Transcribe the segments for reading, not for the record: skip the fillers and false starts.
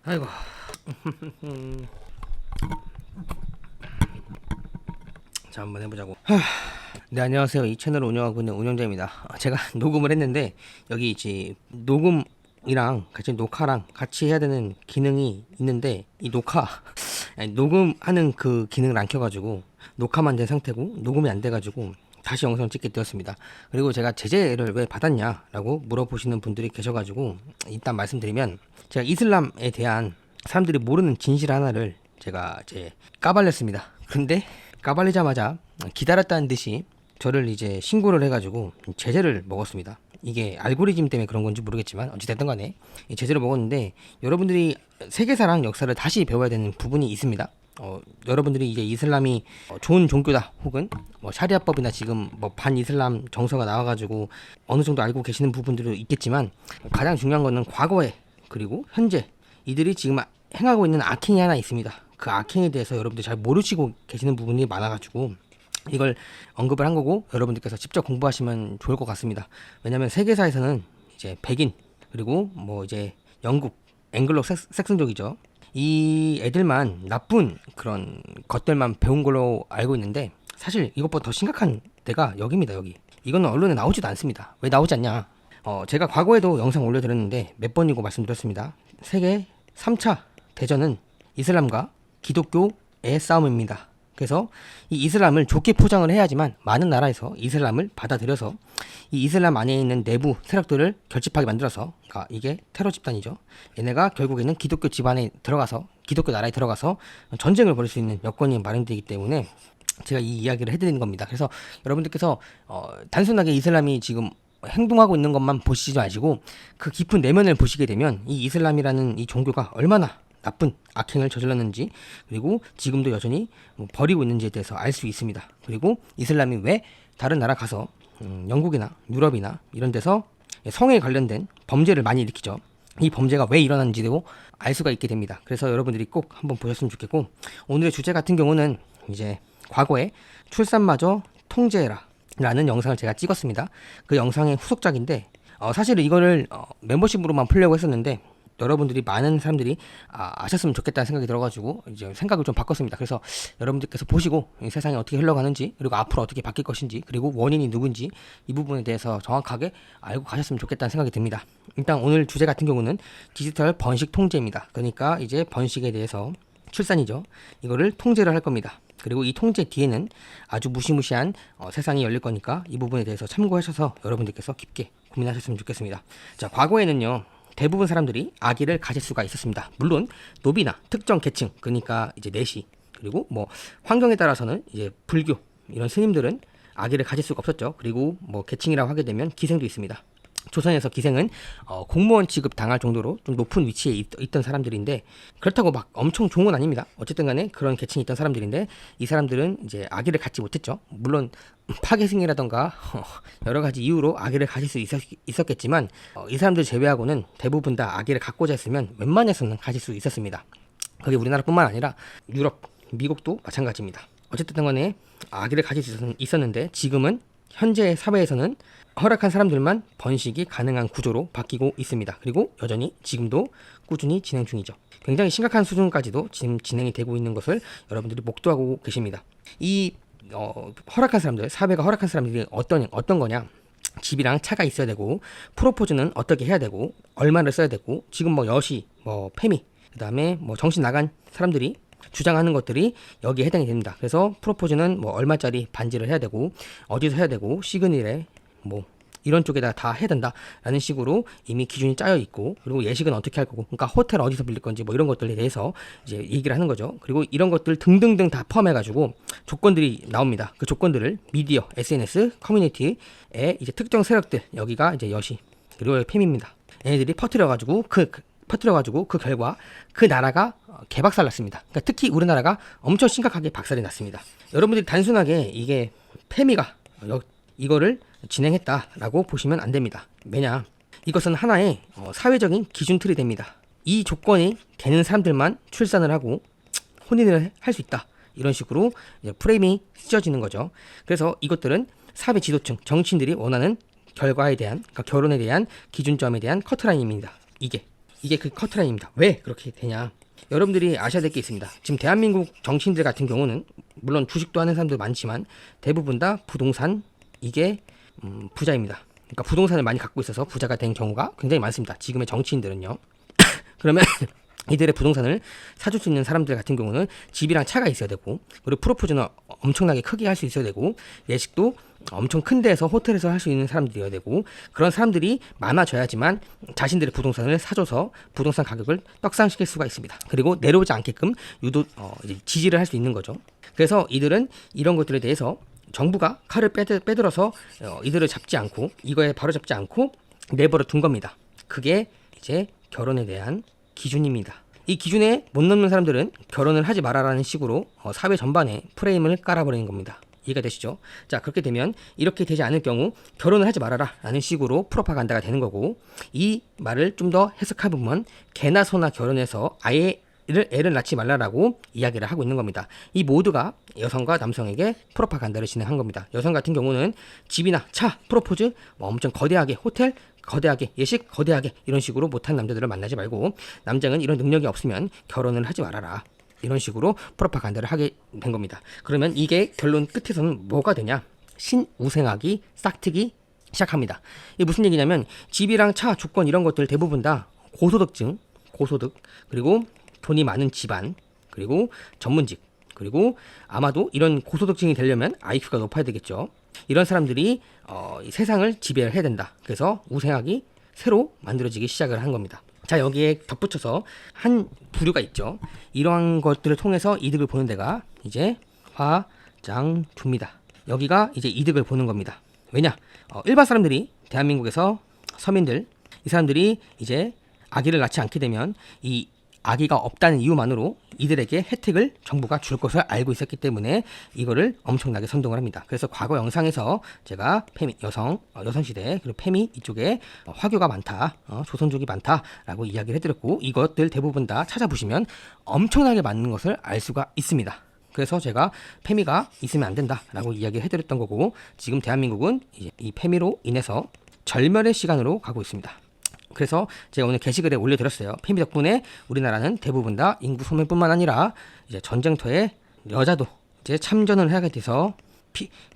아이고. 자, 한번 해보자고. 네, 안녕하세요. 이 채널을 운영하고 있는 운영자입니다. 제가 녹음을 했는데 여기 이제 녹음이랑 같이 녹화랑 같이 해야 되는 기능이 있는데 이 녹음하는 그 기능을 안 켜가지고 녹화만 된 상태고 녹음이 안 돼가지고 다시 영상을 찍게 되었습니다. 그리고 제가 제재를 왜 받았냐라고 물어보시는 분들이 계셔가지고 일단 말씀드리면, 제가 이슬람에 대한 사람들이 모르는 진실 하나를 제가 이제 까발렸습니다. 근데 까발리자마자 기다렸다는 듯이 저를 이제 신고를 해가지고 제재를 먹었습니다. 이게 알고리즘 때문에 그런 건지 모르겠지만 어찌됐든 간에 이 제재를 먹었는데, 여러분들이 세계사랑 역사를 다시 배워야 되는 부분이 있습니다. 여러분들이 이제 이슬람이 좋은 종교다, 혹은 뭐 샤리아법이나 지금 뭐 반이슬람 정서가 나와가지고 어느 정도 알고 계시는 부분들도 있겠지만, 가장 중요한 거는 과거에 그리고 현재 이들이 지금 행하고 있는 악행이 하나 있습니다. 그 악행에 대해서 여러분들 잘 모르시고 계시는 부분이 많아가지고 이걸 언급을 한 거고, 여러분들께서 직접 공부하시면 좋을 것 같습니다. 왜냐면 세계사에서는 이제 백인, 그리고 뭐 이제 영국 앵글로 색슨족이죠, 이 애들만 나쁜 그런 것들만 배운 걸로 알고 있는데, 사실 이것보다 더 심각한 데가 여기입니다. 여기 이거는 언론에 나오지도 않습니다. 왜 나오지 않냐? 제가 과거에도 영상 올려드렸는데 몇 번이고 말씀드렸습니다. 세계 3차 대전은 이슬람과 기독교의 싸움입니다. 그래서 이 이슬람을 좋게 포장을 해야지만 많은 나라에서 이슬람을 받아들여서 이 이슬람 안에 있는 내부 세력들을 결집하게 만들어서, 그러니까 이게 테러 집단이죠. 얘네가 결국에는 기독교 집안에 들어가서, 기독교 나라에 들어가서 전쟁을 벌일 수 있는 여건이 마련되기 때문에 제가 이 이야기를 해드리는 겁니다. 그래서 여러분들께서 단순하게 이슬람이 지금 행동하고 있는 것만 보시지 마시고 그 깊은 내면을 보시게 되면 이 이슬람이라는 이 종교가 얼마나 나쁜 악행을 저질렀는지, 그리고 지금도 여전히 버리고 있는지에 대해서 알 수 있습니다. 그리고 이슬람이 왜 다른 나라 가서 영국이나 유럽이나 이런 데서 성에 관련된 범죄를 많이 일으키죠. 이 범죄가 왜 일어났는지도 알 수가 있게 됩니다. 그래서 여러분들이 꼭 한번 보셨으면 좋겠고, 오늘의 주제 같은 경우는 이제 과거에 출산마저 통제해라 라는 영상을 제가 찍었습니다. 그 영상의 후속작인데, 사실은 이거를 멤버십으로만 풀려고 했었는데 여러분들이, 많은 사람들이 아셨으면 좋겠다는 생각이 들어가지고 이제 생각을 좀 바꿨습니다. 그래서 여러분들께서 보시고 이 세상이 어떻게 흘러가는지, 그리고 앞으로 어떻게 바뀔 것인지, 그리고 원인이 누군지 이 부분에 대해서 정확하게 알고 가셨으면 좋겠다는 생각이 듭니다. 일단 오늘 주제 같은 경우는 디지털 번식 통제입니다. 그러니까 이제 번식에 대해서, 출산이죠, 이거를 통제를 할 겁니다. 그리고 이 통제 뒤에는 아주 무시무시한 세상이 열릴 거니까 이 부분에 대해서 참고하셔서 여러분들께서 깊게 고민하셨으면 좋겠습니다. 자, 과거에는요, 대부분 사람들이 아기를 가질 수가 있었습니다. 물론 노비나 특정 계층, 그러니까 이제 내시, 그리고 뭐 환경에 따라서는 이제 불교 이런 스님들은 아기를 가질 수가 없었죠. 그리고 뭐 계층이라고 하게 되면 기생도 있습니다. 조선에서 기생은 공무원 취급 당할 정도로 좀 높은 위치에 있던 사람들인데, 그렇다고 막 엄청 좋은 건 아닙니다. 어쨌든 간에 그런 계층이 있던 사람들인데, 이 사람들은 이제 아기를 갖지 못했죠. 물론 파괴승이라던가 여러 가지 이유로 아기를 가질 수 있었겠지만, 이 사람들 제외하고는 대부분 다 아기를 갖고자 했으면 웬만해서는 가질 수 있었습니다. 그게 우리나라뿐만 아니라 유럽, 미국도 마찬가지입니다. 어쨌든 간에 아기를 가질 수 있었는데, 지금은 현재 사회에서는 허락한 사람들만 번식이 가능한 구조로 바뀌고 있습니다. 그리고 여전히 지금도 꾸준히 진행 중이죠. 굉장히 심각한 수준까지도 지금 진행이 되고 있는 것을 여러분들이 목도하고 계십니다. 이 허락한 사람들, 사회가 허락한 사람들이 어떤 거냐? 집이랑 차가 있어야 되고, 프로포즈는 어떻게 해야 되고, 얼마를 써야 되고, 지금 뭐 여시, 뭐 페미, 그다음에 뭐 정신 나간 사람들이 주장하는 것들이 여기에 해당이 됩니다. 그래서 프로포즈는 뭐 얼마짜리 반지를 해야 되고, 어디서 해야 되고, 시그널에 뭐 이런 쪽에다 다 해야 된다라는 식으로 이미 기준이 짜여 있고, 그리고 예식은 어떻게 할 거고, 그러니까 호텔 어디서 빌릴 건지 뭐 이런 것들에 대해서 이제 얘기를 하는 거죠. 그리고 이런 것들 등등등 다 포함해가지고 조건들이 나옵니다. 그 조건들을 미디어, SNS, 커뮤니티에 이제 특정 세력들, 여기가 이제 여시, 그리고 페미입니다. 얘네들이 퍼뜨려가지고 그 결과 그 나라가 개박살 났습니다. 그러니까 특히 우리나라가 엄청 심각하게 박살이 났습니다. 여러분들이 단순하게 이게 페미가 이거를 진행했다라고 보시면 안 됩니다. 왜냐, 이것은 하나의 사회적인 기준 틀이 됩니다. 이 조건이 되는 사람들만 출산을 하고 혼인을 할 수 있다, 이런 식으로 이제 프레임이 씌워지는 거죠. 그래서 이것들은 사회 지도층, 정치인들이 원하는 결과에 대한, 그러니까 결혼에 대한 기준점에 대한 커트라인입니다. 이게 이게 그 커트라인입니다. 왜 그렇게 되냐? 여러분들이 아셔야 될 게 있습니다. 지금 대한민국 정치인들 같은 경우는 물론 주식도 하는 사람들 많지만 대부분 다 부동산 이게 부자입니다. 그러니까 부동산을 많이 갖고 있어서 부자가 된 경우가 굉장히 많습니다. 지금의 정치인들은요. 그러면 이들의 부동산을 사줄 수 있는 사람들 같은 경우는 집이랑 차가 있어야 되고, 그리고 프로포즈는 엄청나게 크게 할 수 있어야 되고, 예식도 엄청 큰 데에서 호텔에서 할 수 있는 사람들이어야 되고, 그런 사람들이 많아져야지만 자신들의 부동산을 사줘서 부동산 가격을 떡상시킬 수가 있습니다. 그리고 내려오지 않게끔 이제 지지를 할 수 있는 거죠. 그래서 이들은 이런 것들에 대해서 정부가 칼을 빼들어서 이들을 잡지 않고, 이거에 바로잡지 않고 내버려 둔 겁니다. 그게 이제 결혼에 대한 기준입니다. 이 기준에 못 넘는 사람들은 결혼을 하지 마라라는 식으로 사회 전반에 프레임을 깔아버리는 겁니다. 이해가 되시죠? 자, 그렇게 되면 이렇게 되지 않을 경우 결혼을 하지 말아라 라는 식으로 프로파간다가 되는 거고, 이 말을 좀 더 해석해보면 개나 소나 결혼해서 애를 낳지 말라라고 이야기를 하고 있는 겁니다. 이 모두가 여성과 남성에게 프로파간다를 진행한 겁니다. 여성 같은 경우는 집이나 차, 프로포즈, 엄청 거대하게, 호텔 거대하게, 예식 거대하게 이런 식으로 못한 남자들을 만나지 말고, 남자는 이런 능력이 없으면 결혼을 하지 말아라, 이런 식으로 프로파간다를 하게 된 겁니다. 그러면 이게 결론 끝에서는 뭐가 되냐? 신우생하기, 싹트기 시작합니다. 이게 무슨 얘기냐면, 집이랑 차, 주권 이런 것들 대부분 다 고소득증, 고소득, 그리고 돈이 많은 집안, 그리고 전문직, 그리고 아마도 이런 고소득증이 되려면 IQ가 높아야 되겠죠. 이런 사람들이 이 세상을 지배해야 된다. 그래서 우생학이 새로 만들어지기 시작을 한 겁니다. 자, 여기에 덧붙여서 한 부류가 있죠. 이러한 것들을 통해서 이득을 보는 데가 이제 화장주입니다. 여기가 이제 이득을 보는 겁니다. 왜냐? 일반 사람들이, 대한민국에서 서민들, 이 사람들이 이제 아기를 낳지 않게 되면 이 아기가 없다는 이유만으로 이들에게 혜택을 정부가 줄 것을 알고 있었기 때문에 이거를 엄청나게 선동을 합니다. 그래서 과거 영상에서 제가 페미, 여성시대, 그리고 페미 이쪽에 화교가 많다, 조선족이 많다라고 이야기를 해드렸고, 이것들 대부분 다 찾아보시면 엄청나게 많은 것을 알 수가 있습니다. 그래서 제가 페미가 있으면 안 된다라고 이야기를 해드렸던 거고, 지금 대한민국은 이제 이 페미로 인해서 절멸의 시간으로 가고 있습니다. 그래서 제가 오늘 게시글에 올려드렸어요. 페미 덕분에 우리나라는 대부분 다 인구 소멸뿐만 아니라 이제 전쟁터에 여자도 이제 참전을 해야 돼서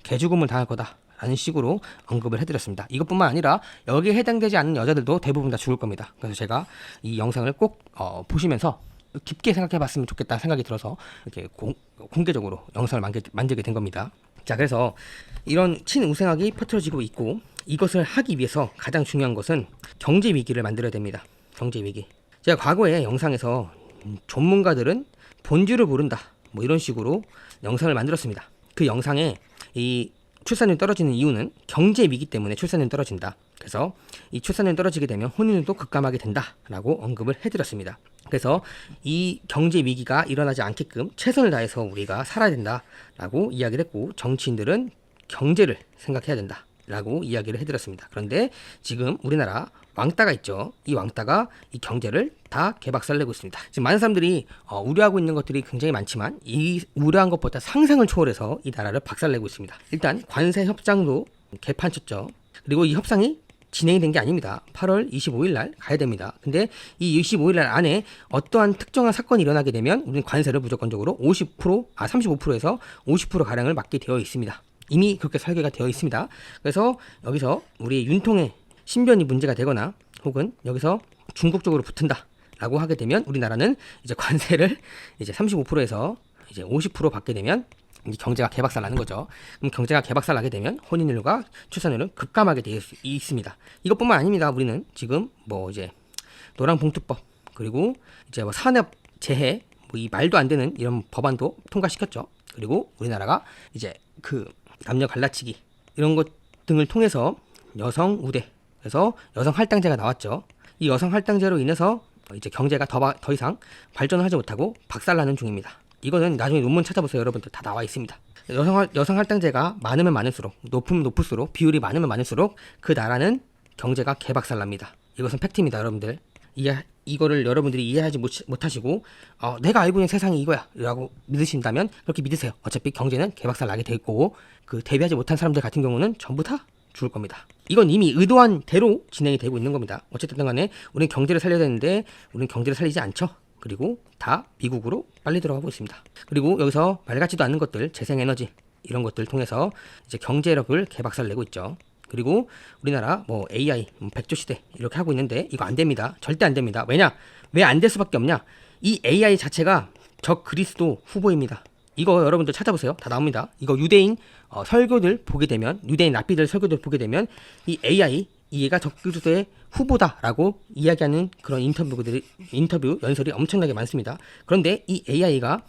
개죽음을 당할 거다라는 식으로 언급을 해드렸습니다. 이것뿐만 아니라 여기에 해당되지 않는 여자들도 대부분 다 죽을 겁니다. 그래서 제가 이 영상을 꼭 보시면서 깊게 생각해봤으면 좋겠다는 생각이 들어서 이렇게 공개적으로 영상을 만들게 된 겁니다. 자, 그래서 이런 친우생학이 퍼뜨려지고 있고, 이것을 하기 위해서 가장 중요한 것은 경제 위기를 만들어야 됩니다. 경제 위기. 제가 과거에 영상에서 전문가들은 본질을 모른다, 뭐 이런 식으로 영상을 만들었습니다. 그 영상에 이 출산율이 떨어지는 이유는 경제 위기 때문에 출산율이 떨어진다. 그래서 이 출산율이 떨어지게 되면 혼인율도 급감하게 된다라고 언급을 해드렸습니다. 그래서 이 경제 위기가 일어나지 않게끔 최선을 다해서 우리가 살아야 된다라고 이야기를 했고, 정치인들은 경제를 생각해야 된다라고 이야기를 해드렸습니다. 그런데 지금 우리나라 왕따가 있죠. 이 왕따가 이 경제를 다 개박살내고 있습니다. 지금 많은 사람들이 우려하고 있는 것들이 굉장히 많지만, 이 우려한 것보다 상상을 초월해서 이 나라를 박살내고 있습니다. 일단 관세 협상도 개판쳤죠. 그리고 이 협상이 진행이 된 게 아닙니다. 8월 25일 날 가야 됩니다. 근데 이 25일 날 안에 어떠한 특정한 사건이 일어나게 되면 우리는 관세를 무조건적으로 35%에서 50% 가량을 맞게 되어 있습니다. 이미 그렇게 설계가 되어 있습니다. 그래서 여기서 우리 윤통의 신변이 문제가 되거나 혹은 여기서 중국 쪽으로 붙은다라고 하게 되면 우리나라는 이제 관세를 이제 35%에서 이제 50% 받게 되면 이제 경제가 개박살 나는 거죠. 그럼 경제가 개박살 나게 되면 혼인율과 출산율은 급감하게 되어 있습니다. 이것뿐만 아닙니다. 우리는 지금 뭐 이제 노란봉투법, 그리고 이제 뭐 산업재해, 뭐 이 말도 안 되는 이런 법안도 통과시켰죠. 그리고 우리나라가 이제 그 남녀 갈라치기 이런 것 등을 통해서 여성 우대, 그래서 여성 할당제가 나왔죠. 이 여성 할당제로 인해서 이제 경제가 더 이상 발전을 하지 못하고 박살나는 중입니다. 이거는 나중에 논문 찾아보세요. 여러분들 다 나와 있습니다. 여성 할당제가 많으면 많을수록, 높으면 높을수록, 비율이 많으면 많을수록 그 나라는 경제가 개박살납니다. 이것은 팩트입니다. 여러분들 이거를 여러분들이 이해하지 못하시고 내가 알고 있는 세상이 이거야 라고 믿으신다면 그렇게 믿으세요. 어차피 경제는 개박살 나게 돼 있고, 그 대비하지 못한 사람들 같은 경우는 전부 다 죽을 겁니다. 이건 이미 의도한 대로 진행이 되고 있는 겁니다. 어쨌든 간에 우리는 경제를 살려야 되는데 우리는 경제를 살리지 않죠. 그리고 다 미국으로 빨리 들어가고 있습니다. 그리고 여기서 말 같지도 않은 것들, 재생에너지 이런 것들을 통해서 이제 경제력을 개박살 내고 있죠. 그리고 우리나라 뭐 AI, 백조 시대 이렇게 하고 있는데 이거 안 됩니다. 절대 안 됩니다. 왜냐? 왜 안 될 수밖에 없냐? 이 AI 자체가 적 그리스도 후보입니다. 이거 여러분들 찾아보세요. 다 나옵니다. 이거 유대인 설교들 보게 되면, 유대인 랍비들 설교들 보게 되면 이 AI 이해가 적 그리스도의 후보다라고 이야기하는 그런 인터뷰 연설이 엄청나게 많습니다. 그런데 이 AI가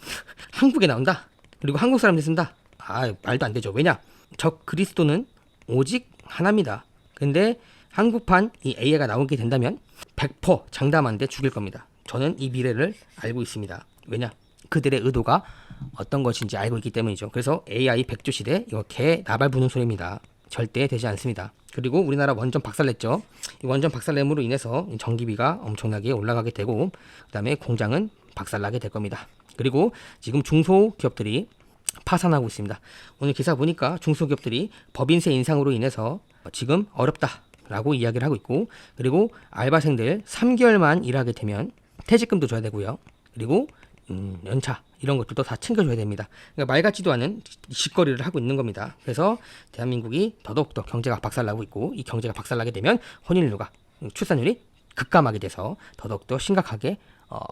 한국에 나온다. 그리고 한국 사람들 쓴다. 아, 말도 안 되죠. 왜냐? 적 그리스도는 오직 하나입니다. 근데 한국판 이 AI가 나오게 된다면 100% 장담한데 죽일 겁니다. 저는 이 미래를 알고 있습니다. 왜냐? 그들의 의도가 어떤 것인지 알고 있기 때문이죠. 그래서 AI 백조 시대 이거 개 나발 부는 소리입니다. 절대 되지 않습니다. 그리고 우리나라 원전 박살냈죠. 이 원전 박살냄으로 인해서 전기비가 엄청나게 올라가게 되고 그다음에 공장은 박살나게 될 겁니다. 그리고 지금 중소기업들이 파산하고 있습니다. 오늘 기사 보니까 중소기업들이 법인세 인상으로 인해서 지금 어렵다라고 이야기를 하고 있고, 그리고 알바생들 3개월만 일하게 되면 퇴직금도 줘야 되고요. 그리고 연차 이런 것들도 다 챙겨줘야 됩니다. 그러니까 말 같지도 않은 짓거리를 하고 있는 겁니다. 그래서 대한민국이 더더욱더 경제가 박살나고 있고, 이 경제가 박살나게 되면 혼인율과 출산율이 급감하게 돼서 더더욱더 심각하게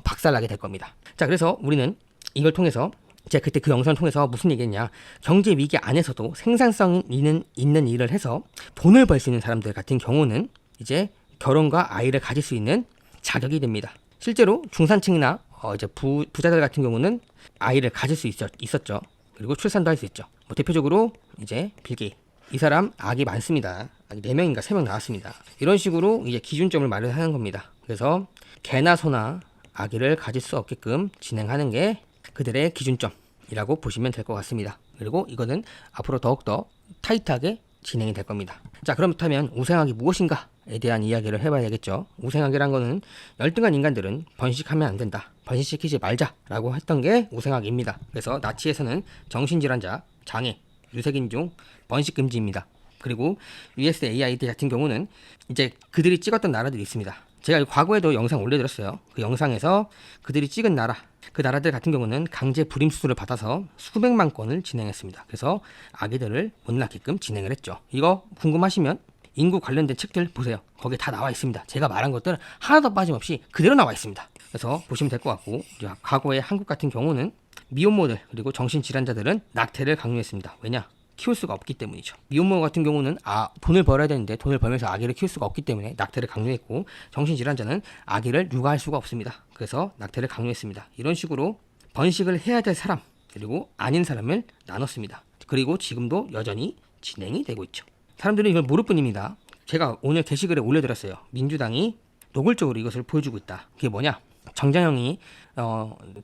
박살나게 될 겁니다. 자, 그래서 우리는 이걸 통해서 제가 그때 그 영상을 통해서 무슨 얘기했냐, 경제 위기 안에서도 생산성 있는 일을 해서 돈을 벌 수 있는 사람들 같은 경우는 이제 결혼과 아이를 가질 수 있는 자격이 됩니다. 실제로 중산층이나 이제 부자들 같은 경우는 아이를 가질 수 있었죠. 그리고 출산도 할 수 있죠. 뭐 대표적으로 이제 빌 게이츠, 이 사람 아기 많습니다. 아기 4명인가 3명 나왔습니다. 이런 식으로 이제 기준점을 마련하는 겁니다. 그래서 개나 소나 아기를 가질 수 없게끔 진행하는 게 그들의 기준점이라고 보시면 될 것 같습니다. 그리고 이거는 앞으로 더욱더 타이트하게 진행이 될 겁니다. 자, 그렇다면 우생학이 무엇인가에 대한 이야기를 해봐야 되겠죠. 우생학이란 거는 열등한 인간들은 번식하면 안 된다, 번식시키지 말자라고 했던 게 우생학입니다. 그래서 나치에서는 정신질환자, 장애, 유색인종 번식 금지입니다. 그리고 USAID 같은 경우는 이제 그들이 찍었던 나라들이 있습니다. 제가 과거에도 영상 올려드렸어요. 그 영상에서 그들이 찍은 나라, 그 나라들 같은 경우는 강제 불임 수술을 받아서 수백만 건을 진행했습니다. 그래서 아기들을 못 낳게끔 진행을 했죠. 이거 궁금하시면 인구 관련된 책들 보세요. 거기에 다 나와 있습니다. 제가 말한 것들은 하나도 빠짐없이 그대로 나와 있습니다. 그래서 보시면 될 것 같고, 과거에 한국 같은 경우는 미혼모들 그리고 정신질환자들은 낙태를 강요했습니다. 왜냐? 키울 수가 없기 때문이죠. 미혼모 같은 경우는 돈을 벌어야 되는데 돈을 벌면서 아기를 키울 수가 없기 때문에 낙태를 강요했고, 정신질환자는 아기를 육아할 수가 없습니다. 그래서 낙태를 강요했습니다. 이런 식으로 번식을 해야 될 사람 그리고 아닌 사람을 나눴습니다. 그리고 지금도 여전히 진행이 되고 있죠. 사람들은 이걸 모를 뿐입니다. 제가 오늘 게시글에 올려드렸어요. 민주당이 노골적으로 이것을 보여주고 있다. 그게 뭐냐? 정장영이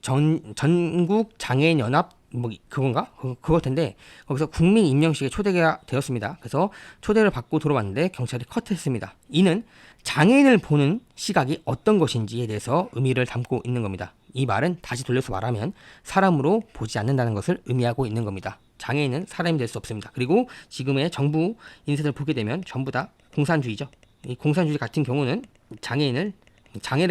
전국 장애인 연합 뭐 그건가? 그걸 텐데 거기서 국민 임명식에 초대가 되었습니다. 그래서 초대를 받고 들어왔는데 경찰이 컷했습니다. 이는 장애인을 보는 시각이 어떤 것인지에 대해서 의미를 담고 있는 겁니다. 이 말은 다시 돌려서 말하면 사람으로 보지 않는다는 것을 의미하고 있는 겁니다. 장애인은 사람이 될 수 없습니다. 그리고 지금의 정부 인사들 보게 되면 전부 다 공산주의죠. 이 공산주의 같은 경우는 장애를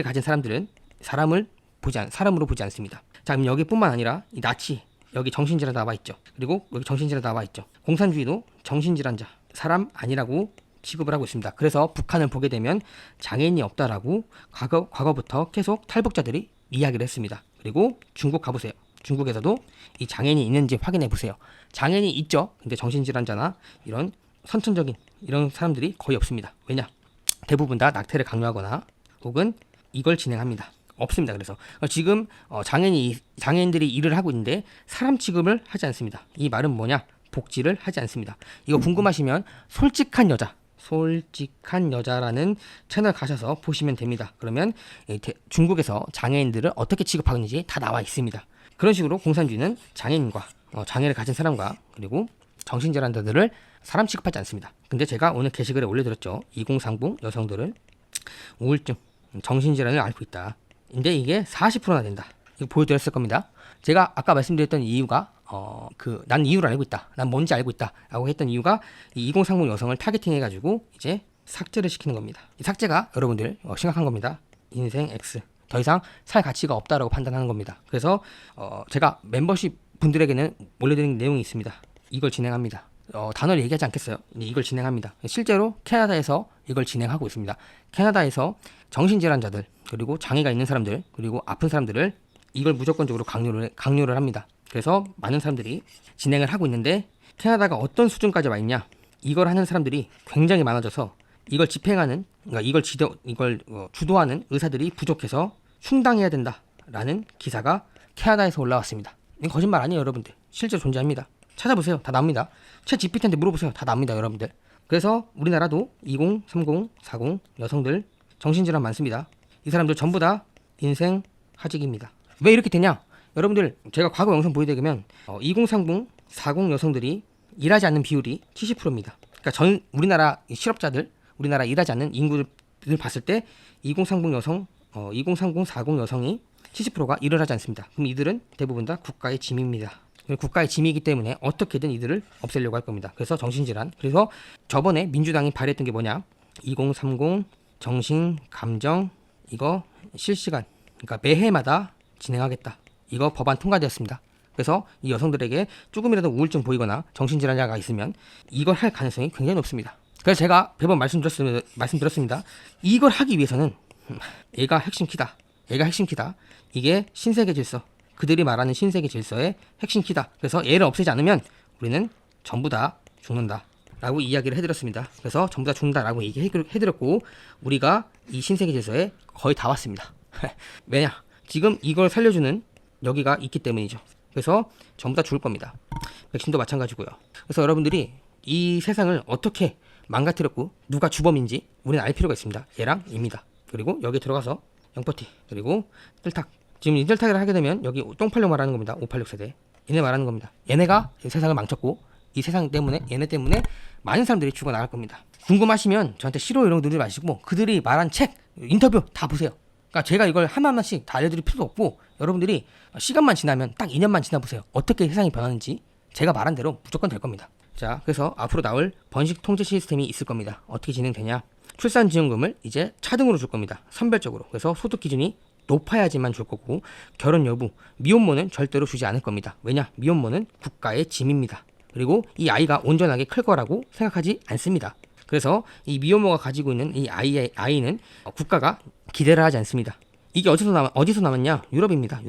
가진 사람들은 사람으로 보지 않습니다. 자, 그럼 여기뿐만 아니라 이 나치, 여기 정신질환자 나와 있죠. 그리고 여기 정신질환자 나와 있죠. 공산주의도 정신질환자, 사람 아니라고 취급을 하고 있습니다. 그래서 북한을 보게 되면 장애인이 없다라고 과거부터 계속 탈북자들이 이야기를 했습니다. 그리고 중국 가보세요. 중국에서도 이 장애인이 있는지 확인해 보세요. 장애인이 있죠. 근데 정신질환자나 이런 선천적인 이런 사람들이 거의 없습니다. 왜냐? 대부분 다 낙태를 강요하거나 혹은 이걸 진행합니다. 없습니다. 그래서 지금 장애인들이 일을 하고 있는데 사람 취급을 하지 않습니다. 이 말은 뭐냐? 복지를 하지 않습니다. 이거 궁금하시면 솔직한 여자라는 채널 가셔서 보시면 됩니다. 그러면 중국에서 장애인들을 어떻게 취급하는지 다 나와 있습니다. 그런 식으로 공산주의는 장애인과 장애를 가진 사람과 그리고 정신질환자들을 사람 취급하지 않습니다. 근데 제가 오늘 게시글에 올려드렸죠. 2030 여성들은 우울증, 정신질환을 앓고 있다. 근데 이게 40%나 된다. 이거 보여드렸을 겁니다. 제가 아까 말씀드렸던 이유가 난 이유를 알고 있다. 난 뭔지 알고 있다. 라고 했던 이유가 이 2030 여성을 타겟팅해가지고 이제 삭제를 시키는 겁니다. 이 삭제가 여러분들 심각한 겁니다. 인생 X. 더 이상 살 가치가 없다라고 판단하는 겁니다. 그래서 제가 멤버십 분들에게는 올려드린 내용이 있습니다. 이걸 진행합니다. 단어를 얘기하지 않겠어요. 이걸 진행합니다. 실제로 캐나다에서 이걸 진행하고 있습니다. 캐나다에서 정신질환자들, 그리고 장애가 있는 사람들, 그리고 아픈 사람들을 이걸 무조건적으로 강요를 합니다. 그래서 많은 사람들이 진행을 하고 있는데 캐나다가 어떤 수준까지 와 있냐? 이걸 하는 사람들이 굉장히 많아져서 이걸 집행하는, 그러니까 이걸 주도하는 의사들이 부족해서 충당해야 된다라는 기사가 캐나다에서 올라왔습니다. 이건 거짓말 아니에요, 여러분들. 실제로 존재합니다. 찾아보세요. 다 나옵니다. 챗 GPT한테 물어보세요. 다 나옵니다, 여러분들. 그래서 우리나라도 20, 30, 40 여성들 정신질환 많습니다. 이 사람들 전부 다 인생 하직입니다. 왜 이렇게 되냐? 여러분들 제가 과거 영상 보여드리면 20, 30, 40 여성들이 일하지 않는 비율이 70%입니다. 그러니까 우리나라 실업자들, 우리나라 일하지 않는 인구를 봤을 때 20, 30 여성, 20, 30, 40 여성이 70%가 일을 하지 않습니다. 그럼 이들은 대부분 다 국가의 짐입니다. 국가의 짐이기 때문에 어떻게든 이들을 없애려고 할 겁니다. 그래서 정신질환. 그래서 저번에 민주당이 발의했던 게 뭐냐? 2030 정신, 감정 이거 실시간, 그러니까 매해마다 진행하겠다. 이거 법안 통과되었습니다. 그래서 이 여성들에게 조금이라도 우울증 보이거나 정신질환자가 있으면 이걸 할 가능성이 굉장히 높습니다. 그래서 제가 매번 말씀드렸습니다. 이걸 하기 위해서는 애가 핵심 키다. 애가 핵심 키다. 이게 신세계 질서. 그들이 말하는 신세계 질서의 핵심 키다. 그래서 얘를 없애지 않으면 우리는 전부 다 죽는다. 라고 이야기를 해드렸습니다. 그래서 전부 다 죽는다라고 얘기해드렸고 우리가 이 신세계 질서에 거의 다 왔습니다. 왜냐? 지금 이걸 살려주는 여기가 있기 때문이죠. 그래서 전부 다 죽을 겁니다. 백신도 마찬가지고요. 그래서 여러분들이 이 세상을 어떻게 망가뜨렸고 누가 주범인지 우리는 알 필요가 있습니다. 얘랑 입니다. 그리고 여기에 들어가서 영퍼티 그리고 뜰탁. 지금 이 뜰탁을 하게 되면 여기 똥팔려 말하는 겁니다. 586 세대. 얘네 말하는 겁니다. 얘네가 세상을 망쳤고 이 세상 때문에 얘네 때문에 많은 사람들이 죽어나갈 겁니다. 궁금하시면 저한테 싫어 이런 거 누르지 마시고 그들이 말한 책, 인터뷰 다 보세요. 그러니까 제가 이걸 하나하나씩 다 알려드릴 필요도 없고 여러분들이 시간만 지나면 딱 2년만 지나보세요. 어떻게 세상이 변하는지 제가 말한 대로 무조건 될 겁니다. 자, 그래서 앞으로 나올 번식 통제 시스템이 있을 겁니다. 어떻게 진행되냐? 출산지원금을 이제 차등으로 줄 겁니다. 선별적으로. 그래서 소득 기준이 높아야지만 줄 거고 결혼 여부, 미혼모는 절대로 주지 않을 겁니다. 왜냐? 미혼모는 국가의 짐입니다. 그리고 이 아이가 온전하게 클 거라고 생각하지 않습니다. 그래서 이 미혼모가 가지고 있는 이 아이는 국가가 기대를 하지 않습니다. 이게 어디서 나왔냐? 유럽입니다.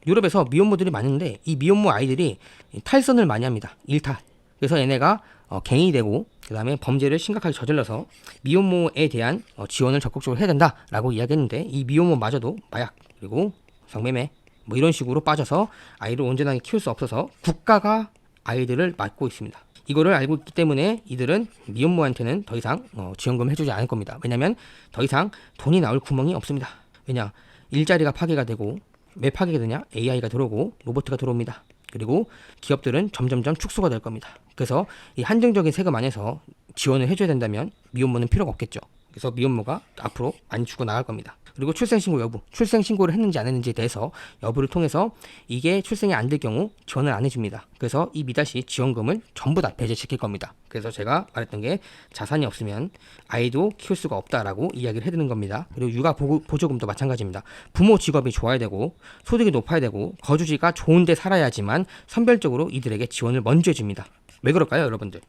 유럽에서 미혼모들이 많은데 이 미혼모 아이들이 탈선을 많이 합니다. 일탈. 그래서 얘네가 갱이 되고 그 다음에 범죄를 심각하게 저질러서 미혼모에 대한 지원을 적극적으로 해야 된다라고 이야기했는데 이 미혼모마저도 마약 그리고 성매매 뭐 이런 식으로 빠져서 아이를 온전하게 키울 수 없어서 국가가 아이들을 맡고 있습니다. 이거를 알고 있기 때문에 이들은 미혼모한테는 더 이상 지원금을 해주지 않을 겁니다. 왜냐하면 더 이상 돈이 나올 구멍이 없습니다. 왜냐? 일자리가 파괴가 되고 왜 파괴가 되냐? AI가 들어오고 로봇가 들어옵니다. 그리고 기업들은 점점점 축소가 될 겁니다. 그래서 이 한정적인 세금 안에서 지원을 해줘야 된다면 미혼모는 필요가 없겠죠. 그래서 미혼모가 앞으로 많이 죽어나갈 겁니다. 그리고 출생신고 여부, 출생신고를 했는지 안 했는지에 대해서 여부를 통해서 이게 출생이 안 될 경우 지원을 안 해줍니다. 그래서 이 미다시 지원금을 전부 다 배제시킬 겁니다. 그래서 제가 말했던 게 자산이 없으면 아이도 키울 수가 없다라고 이야기를 해드리는 겁니다. 그리고 육아 보조금도 마찬가지입니다. 부모 직업이 좋아야 되고 소득이 높아야 되고 거주지가 좋은데 살아야지만 선별적으로 이들에게 지원을 먼저 해줍니다. 왜 그럴까요, 여러분들?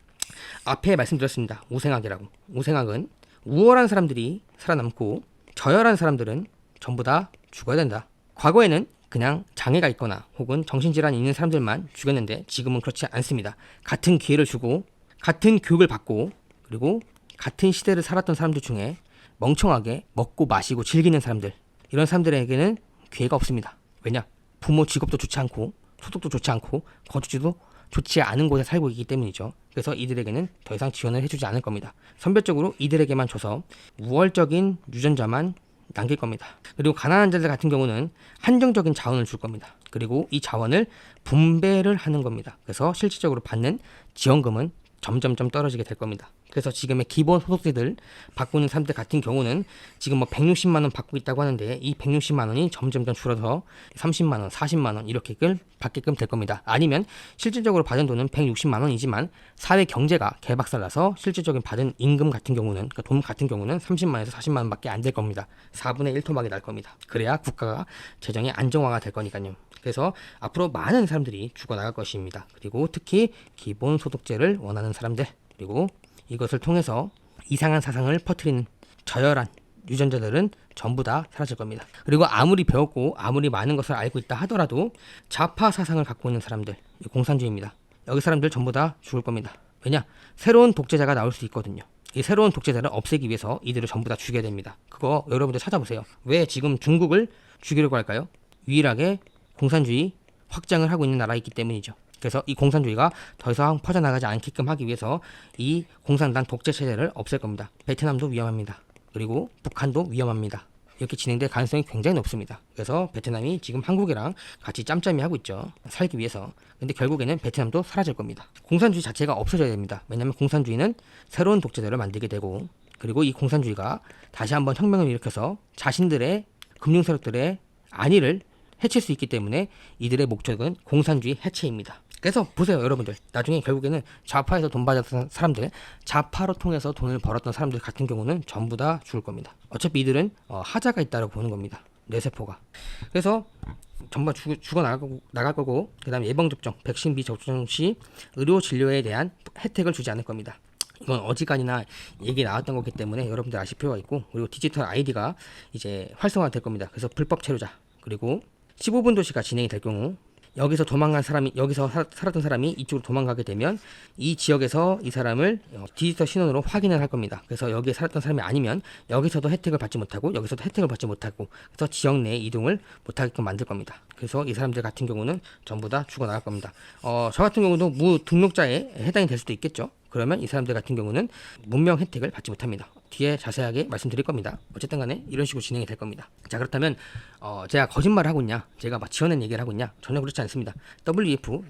앞에 말씀드렸습니다. 우생학이라고. 우생학은 우월한 사람들이 살아남고 저열한 사람들은 전부 다 죽어야 된다. 과거에는 그냥 장애가 있거나 혹은 정신질환이 있는 사람들만 죽였는데 지금은 그렇지 않습니다. 같은 기회를 주고 같은 교육을 받고 그리고 같은 시대를 살았던 사람들 중에 멍청하게 먹고 마시고 즐기는 사람들, 이런 사람들에게는 기회가 없습니다. 왜냐? 부모 직업도 좋지 않고 소득도 좋지 않고 거주지도 좋지 않은 곳에 살고 있기 때문이죠. 그래서 이들에게는 더 이상 지원을 해주지 않을 겁니다. 선별적으로 이들에게만 줘서 우월적인 유전자만 남길 겁니다. 그리고 가난한 자들 같은 경우는 한정적인 자원을 줄 겁니다. 그리고 이 자원을 분배를 하는 겁니다. 그래서 실질적으로 받는 지원금은 점점점 떨어지게 될 겁니다. 그래서 지금의 기본 소득세들 받고 있는 사람들 같은 경우는 지금 뭐 160만 원 받고 있다고 하는데 이 160만 원이 점점점 줄어서 30만 원, 40만 원 이렇게 받게끔 될 겁니다. 아니면 실질적으로 받은 돈은 160만 원이지만 사회 경제가 개박살나서 실질적인 받은 임금 같은 경우는, 그러니까 돈 같은 경우는 30만 원에서 40만 원밖에 안 될 겁니다. 4분의 1 토막이 날 겁니다. 그래야 국가가 재정이 안정화가 될 거니까요. 그래서 앞으로 많은 사람들이 죽어나갈 것입니다. 그리고 특히 기본소득제를 원하는 사람들, 그리고 이것을 통해서 이상한 사상을 퍼뜨리는 저열한 유전자들은 전부 다 사라질 겁니다. 그리고 아무리 배웠고 아무리 많은 것을 알고 있다 하더라도 좌파 사상을 갖고 있는 사람들, 공산주의입니다. 여기 사람들 전부 다 죽을 겁니다. 왜냐? 새로운 독재자가 나올 수 있거든요. 이 새로운 독재자를 없애기 위해서 이들을 전부 다 죽여야 됩니다. 그거 여러분들 찾아보세요. 왜 지금 중국을 죽이려고 할까요? 유일하게 공산주의 확장을 하고 있는 나라이기 때문이죠. 그래서 이 공산주의가 더 이상 퍼져나가지 않게끔 하기 위해서 이 공산당 독재 체제를 없앨 겁니다. 베트남도 위험합니다. 그리고 북한도 위험합니다. 이렇게 진행될 가능성이 굉장히 높습니다. 그래서 베트남이 지금 한국이랑 같이 짬짬이 하고 있죠. 살기 위해서. 근데 결국에는 베트남도 사라질 겁니다. 공산주의 자체가 없어져야 됩니다. 왜냐하면 공산주의는 새로운 독재자를 만들게 되고, 그리고 이 공산주의가 다시 한번 혁명을 일으켜서 자신들의 금융 세력들의 안위를 해칠 수 있기 때문에 이들의 목적은 공산주의 해체입니다. 그래서 보세요, 여러분들. 나중에 결국에는 좌파에서 돈 받았던 사람들, 좌파로 통해서 돈을 벌었던 사람들 같은 경우는 전부 다 죽을 겁니다. 어차피 이들은 하자가 있다고 보는 겁니다. 뇌세포가. 그래서 전부 죽어 나갈 거고, 그 다음에 예방접종, 백신 비접종 시 의료 진료에 대한 혜택을 주지 않을 겁니다. 이건 어지간히나 얘기 나왔던 거기 때문에 여러분들 아실 필요가 있고, 그리고 디지털 아이디가 이제 활성화될 겁니다. 그래서 불법 체류자, 그리고 15분 도시가 진행이 될 경우 여기서 도망간 사람이, 여기서 살았던 사람이 이쪽으로 도망가게 되면 이 지역에서 이 사람을 디지털 신원으로 확인을 할 겁니다. 그래서 여기에 살았던 사람이 아니면 여기서도 혜택을 받지 못하고 여기서도 혜택을 받지 못하고, 그래서 지역 내에 이동을 못하게끔 만들 겁니다. 그래서 이 사람들 같은 경우는 전부 다 죽어나갈 겁니다. 저 같은 경우도 무등록자에 해당이 될 수도 있겠죠. 그러면 이 사람들 같은 경우는 문명 혜택을 받지 못합니다. 뒤에 자세하게 말씀드릴 겁니다. 어쨌든 간에 이런 식으로 진행이 될 겁니다. 자, 그렇다면 제가 거짓말을 하고 있냐, 제가 막 지어낸 얘기를 하고 있냐? 전혀 그렇지 않습니다. WEF,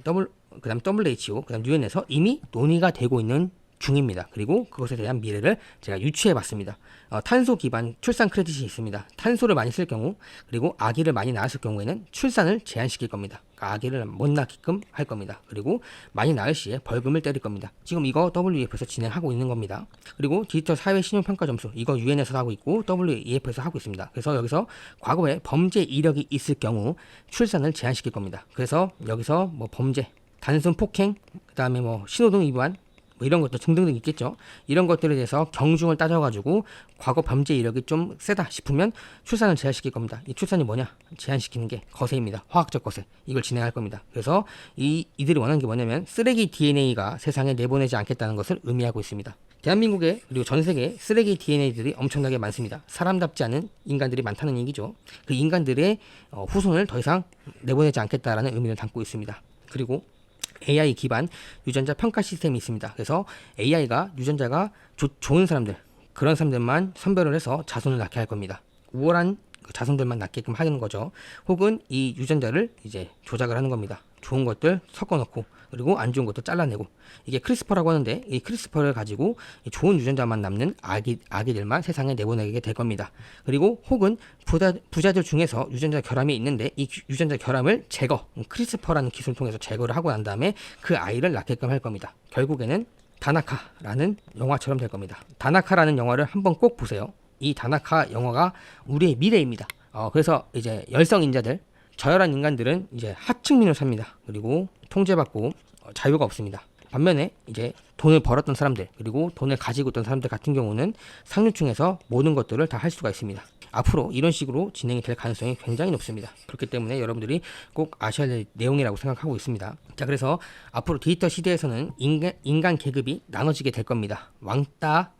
그다음 WHO, 그다음 UN에서 이미 논의가 되고 있는 중입니다. 그리고 그것에 대한 미래를 제가 유추해 봤습니다. 탄소 기반 출산 크레딧이 있습니다. 탄소를 많이 쓸 경우, 그리고 아기를 많이 낳았을 경우에는 출산을 제한시킬 겁니다. 그러니까 아기를 못 낳게끔 할 겁니다. 그리고 많이 낳을 시에 벌금을 때릴 겁니다. 지금 이거 WEF에서 진행하고 있는 겁니다. 그리고 디지털 사회 신용평가 점수, 이거 UN에서 하고 있고 WEF에서 하고 있습니다. 그래서 여기서 과거에 범죄 이력이 있을 경우 출산을 제한시킬 겁니다. 그래서 여기서 뭐 범죄, 단순 폭행, 그 다음에 뭐 신호등 위반, 뭐 이런 것도 등등등 있겠죠. 이런 것들에 대해서 경중을 따져가지고 과거 범죄 이력이 좀 세다 싶으면 출산을 제한시킬 겁니다. 이 출산이 뭐냐? 제한시키는 게 거세입니다. 화학적 거세. 이걸 진행할 겁니다. 그래서 이들이 원하는 게 뭐냐면 쓰레기 DNA가 세상에 내보내지 않겠다는 것을 의미하고 있습니다. 대한민국에, 그리고 전 세계에 쓰레기 DNA들이 엄청나게 많습니다. 사람답지 않은 인간들이 많다는 얘기죠. 그 인간들의 후손을 더 이상 내보내지 않겠다라는 의미를 담고 있습니다. 그리고 AI 기반 유전자 평가 시스템이 있습니다. 그래서 AI가 유전자가 좋은 사람들, 그런 사람들만 선별을 해서 자손을 낳게 할 겁니다. 우월한 자손들만 낳게끔 하는 거죠. 혹은 이 유전자를 이제 조작을 하는 겁니다. 좋은 것들 섞어놓고, 그리고 안 좋은 것도 잘라내고, 이게 크리스퍼라고 하는데 이 크리스퍼를 가지고 좋은 유전자만 남는 아기들만 세상에 내보내게 될 겁니다. 그리고 혹은 부자들 중에서 유전자 결함이 있는데 이 유전자 결함을 크리스퍼라는 기술을 통해서 제거를 하고 난 다음에 그 아이를 낳게끔 할 겁니다. 결국에는 다나카라는 영화처럼 될 겁니다. 다나카라는 영화를 한번 꼭 보세요. 이 다나카 영화가 우리의 미래입니다. 그래서 이제 열성인자들, 저열한 인간들은 이제 하층민으로 삽니다. 그리고 통제받고 자유가 없습니다. 반면에 이제 돈을 벌었던 사람들, 그리고 돈을 가지고 있던 사람들 같은 경우는 상류층에서 모든 것들을 다 할 수가 있습니다. 앞으로 이런 식으로 진행이 될 가능성이 굉장히 높습니다. 그렇기 때문에 여러분들이 꼭 아셔야 될 내용이라고 생각하고 있습니다. 자, 그래서 앞으로 디지털 시대에서는 인간 계급이 나눠지게 될 겁니다. 왕따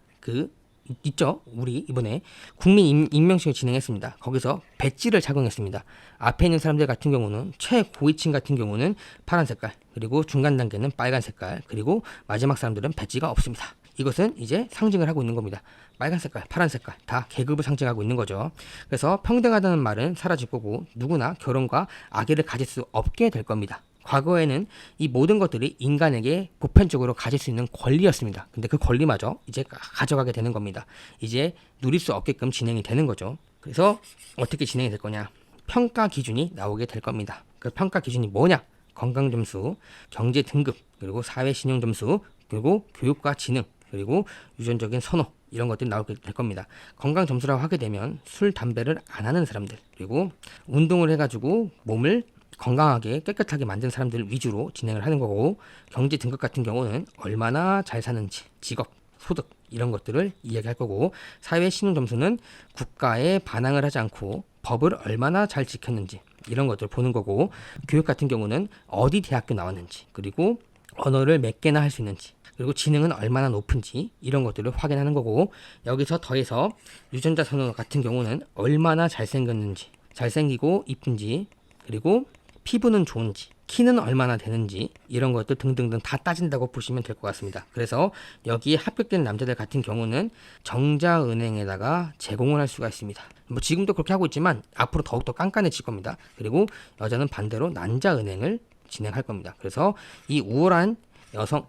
있죠. 우리 이번에 국민 임명식을 진행했습니다. 거기서 배지를 착용했습니다. 앞에 있는 사람들 같은 경우는, 최고위층 같은 경우는 파란 색깔, 그리고 중간 단계는 빨간 색깔, 그리고 마지막 사람들은 배지가 없습니다. 이것은 이제 상징을 하고 있는 겁니다. 빨간 색깔, 파란 색깔 다 계급을 상징하고 있는 거죠. 그래서 평등하다는 말은 사라질 거고, 누구나 결혼과 아기를 가질 수 없게 될 겁니다. 과거에는 이 모든 것들이 인간에게 보편적으로 가질 수 있는 권리였습니다. 근데 그 권리마저 이제 가져가게 되는 겁니다. 이제 누릴 수 없게끔 진행이 되는 거죠. 그래서 어떻게 진행이 될 거냐? 평가 기준이 나오게 될 겁니다. 그 평가 기준이 뭐냐? 건강 점수, 경제 등급, 그리고 사회 신용 점수, 그리고 교육과 지능, 그리고 유전적인 선호, 이런 것들이 나오게 될 겁니다. 건강 점수라고 하게 되면 술, 담배를 안 하는 사람들, 그리고 운동을 해가지고 몸을 건강하게 깨끗하게 만든 사람들 위주로 진행을 하는 거고, 경제 등급 같은 경우는 얼마나 잘 사는지, 직업, 소득, 이런 것들을 이야기할 거고, 사회 신용 점수는 국가에 반항을 하지 않고 법을 얼마나 잘 지켰는지, 이런 것들을 보는 거고, 교육 같은 경우는 어디 대학교 나왔는지, 그리고 언어를 몇 개나 할 수 있는지, 그리고 지능은 얼마나 높은지, 이런 것들을 확인하는 거고, 여기서 더해서 유전자 선호 같은 경우는 얼마나 잘생겼는지, 잘생기고 이쁜지, 그리고 피부는 좋은지, 키는 얼마나 되는지, 이런 것들 등등등 다 따진다고 보시면 될 것 같습니다. 그래서 여기에 합격된 남자들 같은 경우는 정자은행에다가 제공을 할 수가 있습니다. 뭐 지금도 그렇게 하고 있지만 앞으로 더욱더 깐깐해질 겁니다. 그리고 여자는 반대로 난자은행을 진행할 겁니다. 그래서 이 우월한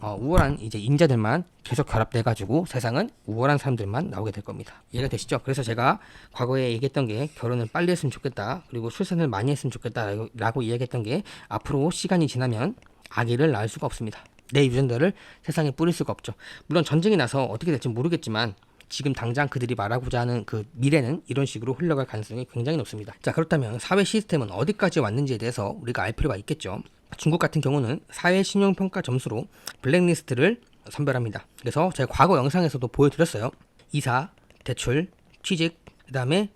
우월한 이제 인자들만 계속 결합돼가지고 세상은 우월한 사람들만 나오게 될 겁니다. 이해가 되시죠? 그래서 제가 과거에 얘기했던 게 결혼을 빨리 했으면 좋겠다, 그리고 출산을 많이 했으면 좋겠다라고 이야기했던 게 앞으로 시간이 지나면 아기를 낳을 수가 없습니다. 내 유전자를 세상에 뿌릴 수가 없죠. 물론 전쟁이 나서 어떻게 될지 모르겠지만 지금 당장 그들이 말하고자 하는 그 미래는 이런 식으로 흘러갈 가능성이 굉장히 높습니다. 자, 그렇다면 사회 시스템은 어디까지 왔는지에 대해서 우리가 알 필요가 있겠죠. 중국 같은 경우는 사회 신용평가 점수로 블랙리스트를 선별합니다. 그래서 제가 과거 영상에서도 보여드렸어요. 이사, 대출, 취직, 그 다음에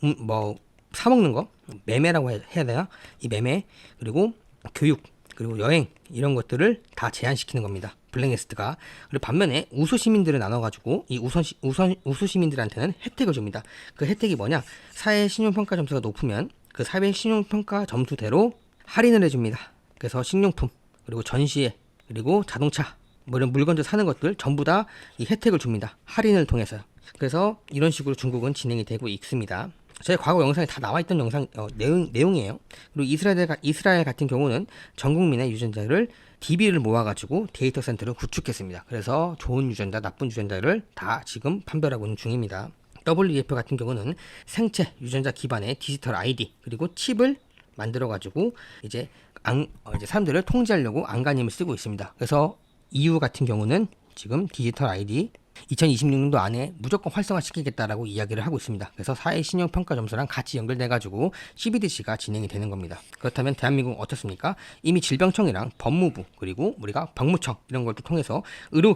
사먹는 거, 매매라고 해야 되나? 이 매매, 그리고 교육, 그리고 여행, 이런 것들을 다 제한시키는 겁니다. 블랙리스트가. 그리고 반면에 우수 시민들을 나눠가지고 이 우수 시민들한테는 혜택을 줍니다. 그 혜택이 뭐냐? 사회 신용평가 점수가 높으면 그 사회 신용평가 점수대로 할인을 해줍니다. 그래서 식료품, 그리고 전시회, 그리고 자동차, 뭐 이런 물건들 사는 것들 전부 다 이 혜택을 줍니다. 할인을 통해서요. 그래서 이런 식으로 중국은 진행이 되고 있습니다. 제 과거 영상에 다 나와 있던 내용이에요. 그리고 이스라엘 같은 경우는 전 국민의 유전자를 DB를 모아가지고 데이터 센터를 구축했습니다. 그래서 좋은 유전자, 나쁜 유전자를 다 지금 판별하고 있는 중입니다. WEF 같은 경우는 생체 유전자 기반의 디지털 ID, 그리고 칩을 만들어가지고 이제 사람들을 통제하려고 안간힘을 쓰고 있습니다. 그래서 EU 같은 경우는 지금 디지털 ID 2026년도 안에 무조건 활성화시키겠다라고 이야기를 하고 있습니다. 그래서 사회신용평가 점수랑 같이 연결돼가지고 CBDC가 진행이 되는 겁니다. 그렇다면 대한민국은 어떻습니까? 이미 질병청이랑 법무부, 그리고 우리가 병무청, 이런 걸 통해서 의료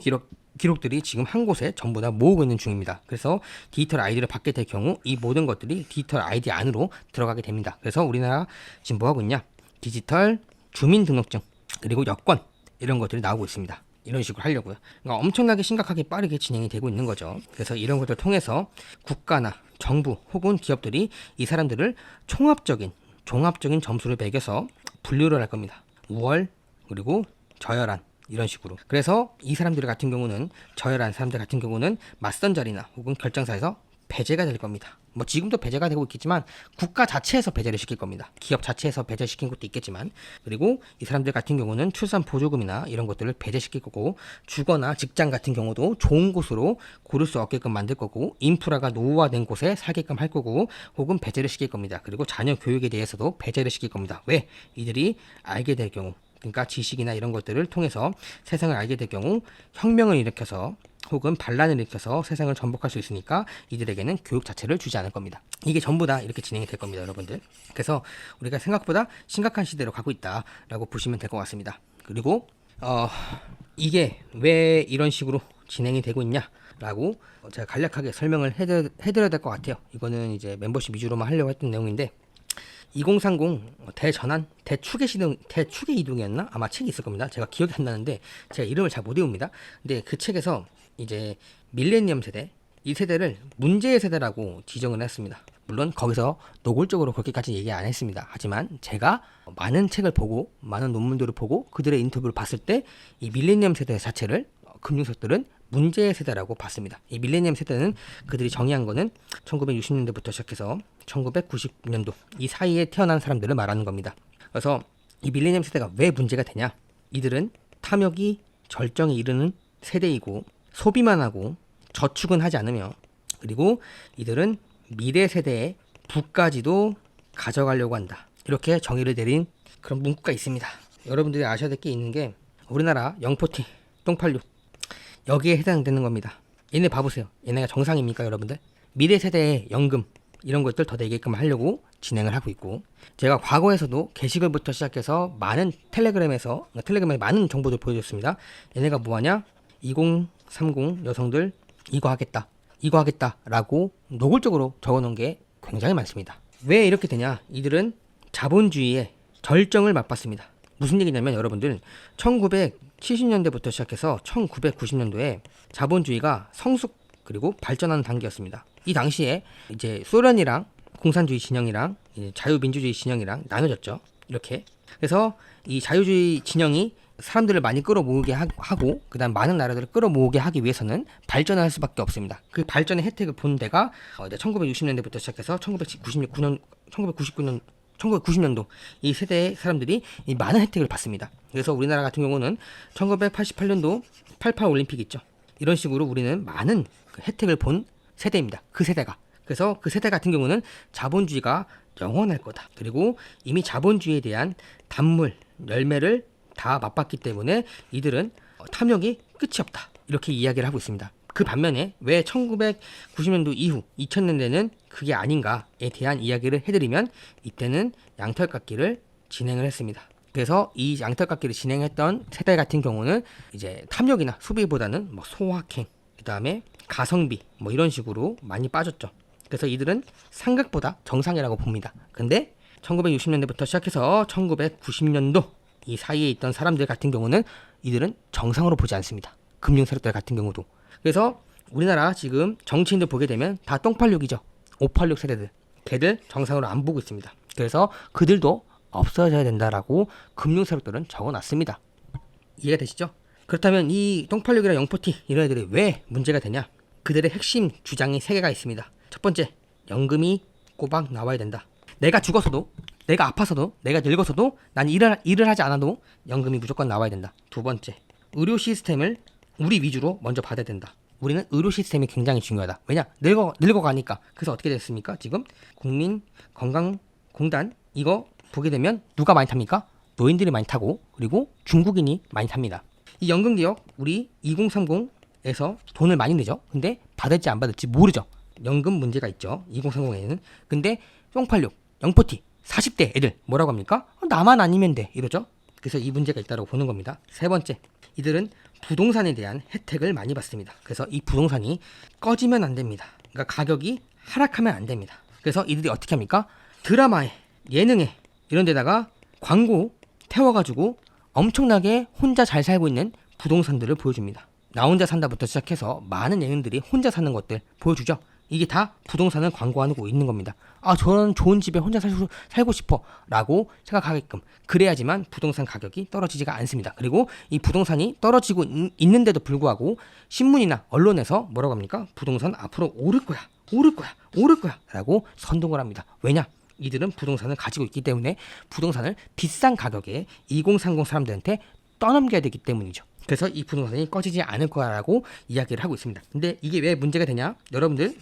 기록들이 지금 한 곳에 전부 다 모으고 있는 중입니다. 그래서 디지털 아이디를 받게 될 경우 이 모든 것들이 디지털 아이디 안으로 들어가게 됩니다. 그래서 우리나라 지금 뭐 하고 있냐? 디지털 주민등록증, 그리고 여권, 이런 것들이 나오고 있습니다. 이런 식으로 하려고요. 그러니까 엄청나게 심각하게 빠르게 진행이 되고 있는 거죠. 그래서 이런 것들을 통해서 국가나 정부 혹은 기업들이 이 사람들을 종합적인 점수를 매겨서 분류를 할 겁니다. 우월, 그리고 저열한, 이런 식으로. 그래서 이 사람들 같은 경우는, 저열한 사람들 같은 경우는 맞선 자리나 혹은 결정사에서 배제가 될 겁니다. 뭐 지금도 배제가 되고 있겠지만 국가 자체에서 배제를 시킬 겁니다. 기업 자체에서 배제시킨 것도 있겠지만, 그리고 이 사람들 같은 경우는 출산 보조금이나 이런 것들을 배제시킬 거고, 주거나 직장 같은 경우도 좋은 곳으로 고를 수 없게끔 만들 거고, 인프라가 노후화된 곳에 살게끔 할 거고, 혹은 배제를 시킬 겁니다. 그리고 자녀 교육에 대해서도 배제를 시킬 겁니다. 왜? 이들이 알게 될 경우, 그러니까 지식이나 이런 것들을 통해서 세상을 알게 될 경우 혁명을 일으켜서 혹은 반란을 일으켜서 세상을 전복할 수 있으니까 이들에게는 교육 자체를 주지 않을 겁니다. 이게 전부 다 이렇게 진행이 될 겁니다, 여러분들. 그래서 우리가 생각보다 심각한 시대로 가고 있다라고 보시면 될 것 같습니다. 그리고 이게 왜 이런 식으로 진행이 되고 있냐라고 제가 간략하게 설명을 해드려야 될 것 같아요. 이거는 이제 멤버십 위주로만 하려고 했던 내용인데, 2030 대전환 대축의 이동이었나? 아마 책이 있을 겁니다. 제가 기억이 안 나는데 제가 이름을 잘 못 외웁니다. 근데 그 책에서 이제 밀레니엄 세대, 이 세대를 문제의 세대라고 지정을 했습니다. 물론 거기서 노골적으로 그렇게까지 얘기 안 했습니다. 하지만 제가 많은 책을 보고 많은 논문들을 보고 그들의 인터뷰를 봤을 때 이 밀레니엄 세대 자체를 금융석들은 문제의 세대라고 봤습니다. 이 밀레니엄 세대는 그들이 정의한 거는 1960년대부터 시작해서 1990년도 이 사이에 태어난 사람들을 말하는 겁니다. 그래서 이 밀레니엄 세대가 왜 문제가 되냐? 이들은 탐욕이 절정에 이르는 세대이고 소비만 하고 저축은 하지 않으며, 그리고 이들은 미래 세대의 부까지도 가져가려고 한다. 이렇게 정의를 내린 그런 문구가 있습니다. 여러분들이 아셔야 될 게 있는 게 우리나라 영포티, 똥86 여기에 해당되는 겁니다. 얘네 봐보세요. 얘네가 정상입니까 여러분들? 미래 세대의 연금 이런 것들 더 내게끔 하려고 진행을 하고 있고, 제가 과거에서도 게시글부터 시작해서 많은 텔레그램에 많은 정보들 보여줬습니다. 얘네가 뭐하냐? 2030 여성들 이거 하겠다 라고 노골적으로 적어놓은 게 굉장히 많습니다. 왜 이렇게 되냐? 이들은 자본주의의 절정을 맛봤습니다. 무슨 얘기냐면 여러분들 1970년대부터 시작해서 1990년도에 자본주의가 성숙 그리고 발전하는 단계였습니다. 이 당시에 이제 소련이랑 공산주의 진영이랑 자유민주주의 진영이랑 나눠졌죠. 이렇게. 그래서 이 자유주의 진영이 사람들을 많이 끌어모으게 하고 그다음 많은 나라들을 끌어모으게 하기 위해서는 발전을 할 수밖에 없습니다. 그 발전의 혜택을 본 데가 1960년대부터 시작해서 1990년도 이 세대의 사람들이 이 많은 혜택을 받습니다. 그래서 우리나라 같은 경우는 1988년도 88 올림픽 있죠. 이런 식으로 우리는 많은 그 혜택을 본 세대입니다. 그 세대가. 그래서 그 세대 같은 경우는 자본주의가 영원할 거다. 그리고 이미 자본주의에 대한 단물, 열매를 다 맛봤기 때문에 이들은 탐욕이 끝이 없다. 이렇게 이야기를 하고 있습니다. 그 반면에 왜 1990년도 이후 2000년대는 그게 아닌가에 대한 이야기를 해드리면 이때는 양털깎기를 진행을 했습니다. 그래서 이 양털깎기를 진행했던 세대 같은 경우는 이제 탐욕이나 소비보다는 뭐 소확행, 그 다음에 가성비 뭐 이런 식으로 많이 빠졌죠. 그래서 이들은 상극보다 정상이라고 봅니다. 근데 1960년대부터 시작해서 1990년도 이 사이에 있던 사람들 같은 경우는 이들은 정상으로 보지 않습니다. 금융 세력들 같은 경우도. 그래서 우리나라 지금 정치인들 보게 되면 다 똥86이죠. 586 세대들. 걔들 정상으로 안 보고 있습니다. 그래서 그들도 없어져야 된다라고 금융 세력들은 적어놨습니다. 이해가 되시죠? 그렇다면 이 똥86이랑 영포티 이런 애들이 왜 문제가 되냐? 그들의 핵심 주장이 3개가 있습니다. 첫 번째, 연금이 꼬박 나와야 된다. 내가 죽어서도, 내가 아파서도, 내가 늙어서도 난 일을 하지 않아도 연금이 무조건 나와야 된다. 두 번째, 의료 시스템을 우리 위주로 먼저 받아야 된다. 우리는 의료 시스템이 굉장히 중요하다. 왜냐? 늙어가니까. 그래서 어떻게 됐습니까? 지금 국민건강공단 이거 보게 되면 누가 많이 탑니까? 노인들이 많이 타고 그리고 중국인이 많이 탑니다. 이 연금개혁 우리 2030에서 돈을 많이 내죠. 근데 받을지 안 받을지 모르죠. 연금 문제가 있죠. 2030에는. 근데 똥86, 영포티, 40대 애들 뭐라고 합니까? 나만 아니면 돼 이러죠. 그래서 이 문제가 있다고 보는 겁니다. 세 번째, 이들은 부동산에 대한 혜택을 많이 받습니다. 그래서 이 부동산이 꺼지면 안 됩니다. 그러니까 가격이 하락하면 안 됩니다. 그래서 이들이 어떻게 합니까? 드라마에, 예능에 이런 데다가 광고 태워가지고 엄청나게 혼자 잘 살고 있는 부동산들을 보여줍니다. 나 혼자 산다부터 시작해서 많은 예능들이 혼자 사는 것들 보여주죠. 이게 다 부동산을 광고하고 있는 겁니다. 아, 저는 좋은 집에 혼자 살고 싶어 라고 생각하게끔 그래야지만 부동산 가격이 떨어지지가 않습니다. 그리고 이 부동산이 떨어지고 있는데도 불구하고 신문이나 언론에서 뭐라고 합니까? 부동산 앞으로 오를 거야 라고 선동을 합니다. 왜냐? 이들은 부동산을 가지고 있기 때문에 부동산을 비싼 가격에 2030 사람들한테 떠넘겨야 되기 때문이죠. 그래서 이 부동산이 꺼지지 않을 거라고 이야기를 하고 있습니다. 근데 이게 왜 문제가 되냐? 여러분들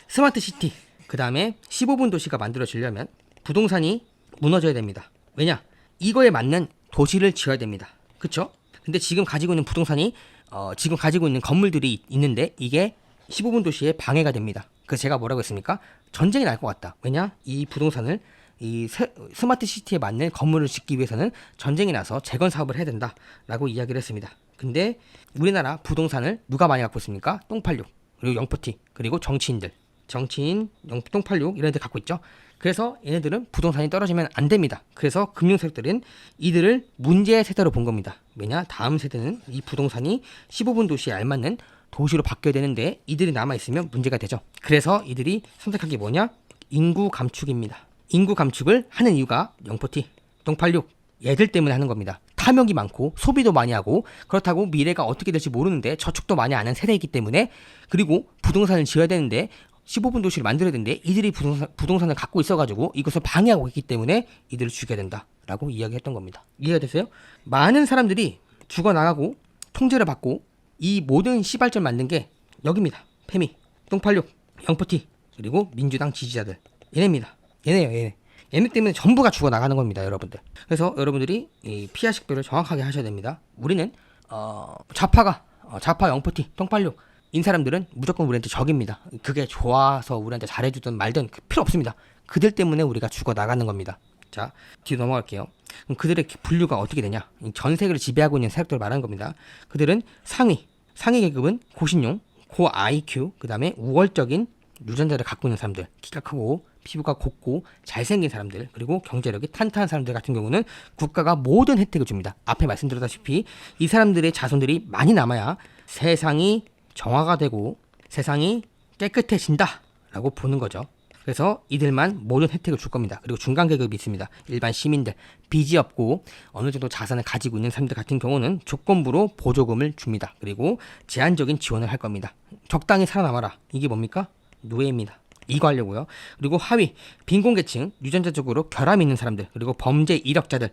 스마트 시티 그 다음에 15분 도시가 만들어지려면 부동산이 무너져야 됩니다. 왜냐? 이거에 맞는 도시를 지어야 됩니다. 그쵸? 근데 지금 가지고 있는 부동산이 지금 가지고 있는 건물들이 있는데 이게 15분 도시에 방해가 됩니다. 그래서 제가 뭐라고 했습니까? 전쟁이 날 것 같다. 왜냐? 이 부동산을 이 스마트 시티에 맞는 건물을 짓기 위해서는 전쟁이 나서 재건 사업을 해야 된다라고 이야기를 했습니다. 근데 우리나라 부동산을 누가 많이 갖고 있습니까? 똥86 그리고 영포티 그리고 정치인 똥86 이런 애들 갖고 있죠. 그래서 얘네들은 부동산이 떨어지면 안 됩니다. 그래서 금융세력들은 이들을 문제의 세대로 본 겁니다. 왜냐? 다음 세대는 이 부동산이 15분 도시에 알맞는 도시로 바뀌어야 되는데 이들이 남아있으면 문제가 되죠. 그래서 이들이 선택한 게 뭐냐? 인구 감축입니다. 인구 감축을 하는 이유가 영포티, 똥86 얘들 때문에 하는 겁니다. 탐욕이 많고 소비도 많이 하고 그렇다고 미래가 어떻게 될지 모르는데 저축도 많이 안 하는 세대이기 때문에, 그리고 부동산을 지어야 되는데 15분 도시를 만들어야 되는데 이들이 부동산을 갖고 있어가지고 이것을 방해하고 있기 때문에 이들을 죽여야 된다라고 이야기했던 겁니다. 이해가 되세요? 많은 사람들이 죽어나가고 통제를 받고 이 모든 시발점 만든 게 여기입니다. 페미, 똥86, 영포티, 그리고 민주당 지지자들. 얘네입니다. 얘네예요. 얘네 때문에 전부가 죽어나가는 겁니다, 여러분들. 그래서 여러분들이 이 피아 식별을 정확하게 하셔야 됩니다. 우리는 좌파 영포티, 똥86 인 사람들은 무조건 우리한테 적입니다. 그게 좋아서 우리한테 잘해주든 말든 필요 없습니다. 그들 때문에 우리가 죽어나가는 겁니다. 자, 뒤로 넘어갈게요. 그럼 그들의 분류가 어떻게 되냐? 전 세계를 지배하고 있는 세력들을 말하는 겁니다. 그들은 상위 계급은 고신용, 고 IQ, 그 다음에 우월적인 유전자를 갖고 있는 사람들, 키가 크고 피부가 곱고 잘생긴 사람들, 그리고 경제력이 탄탄한 사람들 같은 경우는 국가가 모든 혜택을 줍니다. 앞에 말씀드렸다시피 이 사람들의 자손들이 많이 남아야 세상이 정화가 되고 세상이 깨끗해진다 라고 보는 거죠. 그래서 이들만 모든 혜택을 줄 겁니다. 그리고 중간 계급이 있습니다. 일반 시민들, 빚이 없고 어느 정도 자산을 가지고 있는 사람들 같은 경우는 조건부로 보조금을 줍니다. 그리고 제한적인 지원을 할 겁니다. 적당히 살아남아라. 이게 뭡니까? 노예입니다. 이거 하려고요. 그리고 하위, 빈곤계층, 유전자적으로 결함이 있는 사람들, 그리고 범죄 이력자들,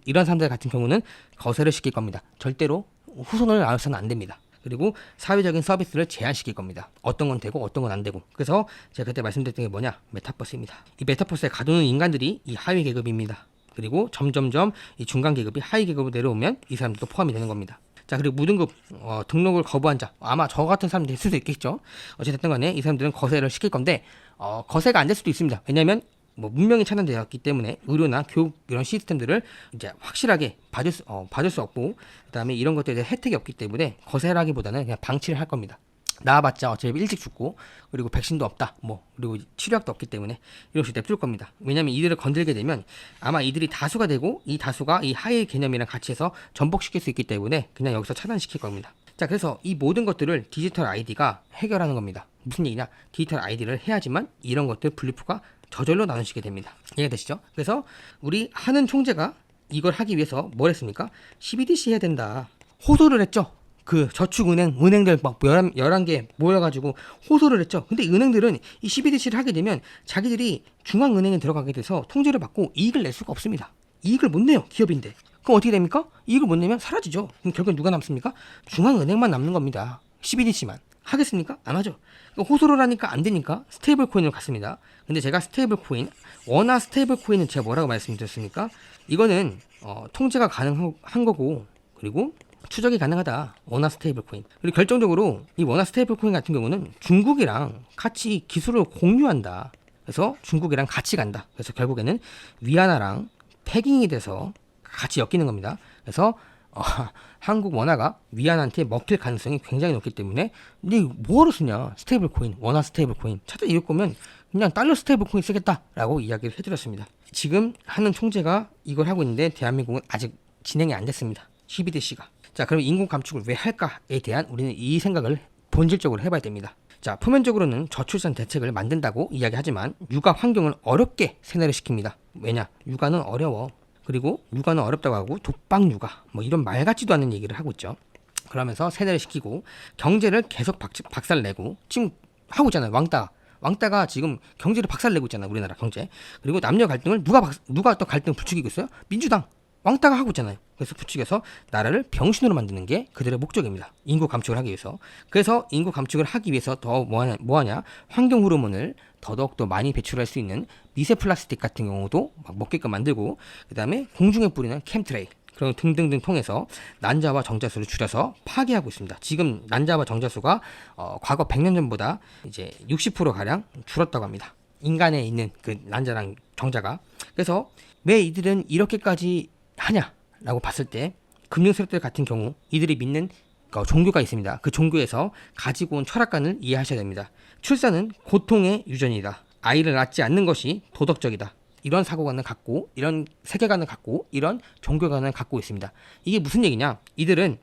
이런 사람들 같은 경우는 거세를 시킬 겁니다. 절대로 후손을 낳아서는 안 됩니다. 그리고 사회적인 서비스를 제한시킬 겁니다. 어떤 건 되고 어떤 건 안 되고. 그래서 제가 그때 말씀드렸던 게 뭐냐? 메타버스입니다. 이 메타버스에 가두는 인간들이 이 하위 계급입니다. 그리고 점점점 이 중간 계급이 하위 계급으로 내려오면 이 사람들도 포함이 되는 겁니다. 자, 그리고 무등급 등록을 거부한 자, 아마 저 같은 사람들이 있을 수도 있겠죠. 어쨌든 간에 이 사람들은 거세를 시킬 건데 거세가 안 될 수도 있습니다. 왜냐하면 문명이 차단되었기 때문에 의료나 교육 이런 시스템들을 이제 확실하게 받을 수 없고, 그다음에 이런 것들에 대해 혜택이 없기 때문에 거세라기보다는 그냥 방치를 할 겁니다. 나와봤자 어차피 일찍 죽고, 그리고 백신도 없다, 그리고 치료약도 없기 때문에 이렇게 냅둘 겁니다. 왜냐하면 이들을 건들게 되면 아마 이들이 다수가 되고 이 다수가 이 하위 개념이랑 같이 해서 전복시킬 수 있기 때문에 그냥 여기서 차단시킬 겁니다. 자, 그래서 이 모든 것들을 디지털 아이디가 해결하는 겁니다. 무슨 얘기냐? 디지털 아이디를 해야지만 이런 것들 분류표가 저절로 나누시게 됩니다. 이해가 되시죠? 그래서 우리 하는 총재가 이걸 하기 위해서 뭘 했습니까? CBDC 해야 된다. 호소를 했죠. 그 은행들 막 11개 모여가지고 호소를 했죠. 근데 은행들은 이 CBDC를 하게 되면 자기들이 중앙은행에 들어가게 돼서 통제를 받고 이익을 낼 수가 없습니다. 이익을 못 내요. 기업인데. 그럼 어떻게 됩니까? 이익을 못 내면 사라지죠. 그럼 결국 누가 남습니까? 중앙은행만 남는 겁니다. CBDC만. 하겠습니까? 안 하죠. 호소를 하니까 안 되니까 스테이블 코인으로 갔습니다. 근데 제가 스테이블 코인, 원화 스테이블 코인은 제가 뭐라고 말씀드렸습니까? 이거는 통제가 가능한 거고, 그리고 추적이 가능하다. 원화 스테이블 코인. 그리고 결정적으로 이 원화 스테이블 코인 같은 경우는 중국이랑 같이 기술을 공유한다. 그래서 중국이랑 같이 간다. 그래서 결국에는 위안화랑 패깅이 돼서 같이 엮이는 겁니다. 그래서 한국 원화가 위안한테 먹힐 가능성이 굉장히 높기 때문에, 근데 뭐하러 쓰냐? 스테이블 코인, 원화 스테이블 코인. 차라리 이럴 거면 그냥 달러 스테이블 코인 쓰겠다라고 이야기를 해드렸습니다. 지금 하는 총재가 이걸 하고 있는데 대한민국은 아직 진행이 안 됐습니다. CBDC가. 자, 그럼 인구 감축을 왜 할까에 대한 우리는 이 생각을 본질적으로 해봐야 됩니다. 자, 표면적으로는 저출산 대책을 만든다고 이야기하지만 육아 환경을 어렵게 세뇌를 시킵니다. 왜냐? 육아는 어려워. 그리고 육아는 어렵다고 하고 독방 육아 이런 말 같지도 않은 얘기를 하고 있죠. 그러면서 세뇌를 시키고 경제를 계속 박살내고 지금 하고 있잖아요. 왕따가 지금 경제를 박살내고 있잖아요. 우리나라 경제. 그리고 남녀 갈등을 누가 또 갈등을 부추기고 있어요? 민주당. 왕따가 하고 있잖아요. 그래서 부추겨서 나라를 병신으로 만드는 게 그들의 목적입니다. 인구 감축을 하기 위해서. 그래서 인구 감축을 하기 위해서 더 뭐하냐? 환경 호르몬을 더더욱더 많이 배출할 수 있는 미세 플라스틱 같은 경우도 막 먹게끔 만들고, 그 다음에 공중에 뿌리는 캠트레일 그런 등등등 통해서 난자와 정자수를 줄여서 파괴하고 있습니다. 지금 난자와 정자수가 과거 100년 전보다 이제 60% 가량 줄었다고 합니다. 인간에 있는 그 난자랑 정자가. 그래서 왜 이들은 이렇게까지 하냐라고 봤을 때 금융 세력들 같은 경우 이들이 믿는 종교가 있습니다. 그 종교에서 가지고 온 철학관을 이해하셔야 됩니다. 출산은 고통의 유전이다. 아이를 낳지 않는 것이 도덕적이다. 이런 사고관을 갖고, 이런 세계관을 갖고, 이런 종교관을 갖고 있습니다. 이게 무슨 얘기냐? 이들의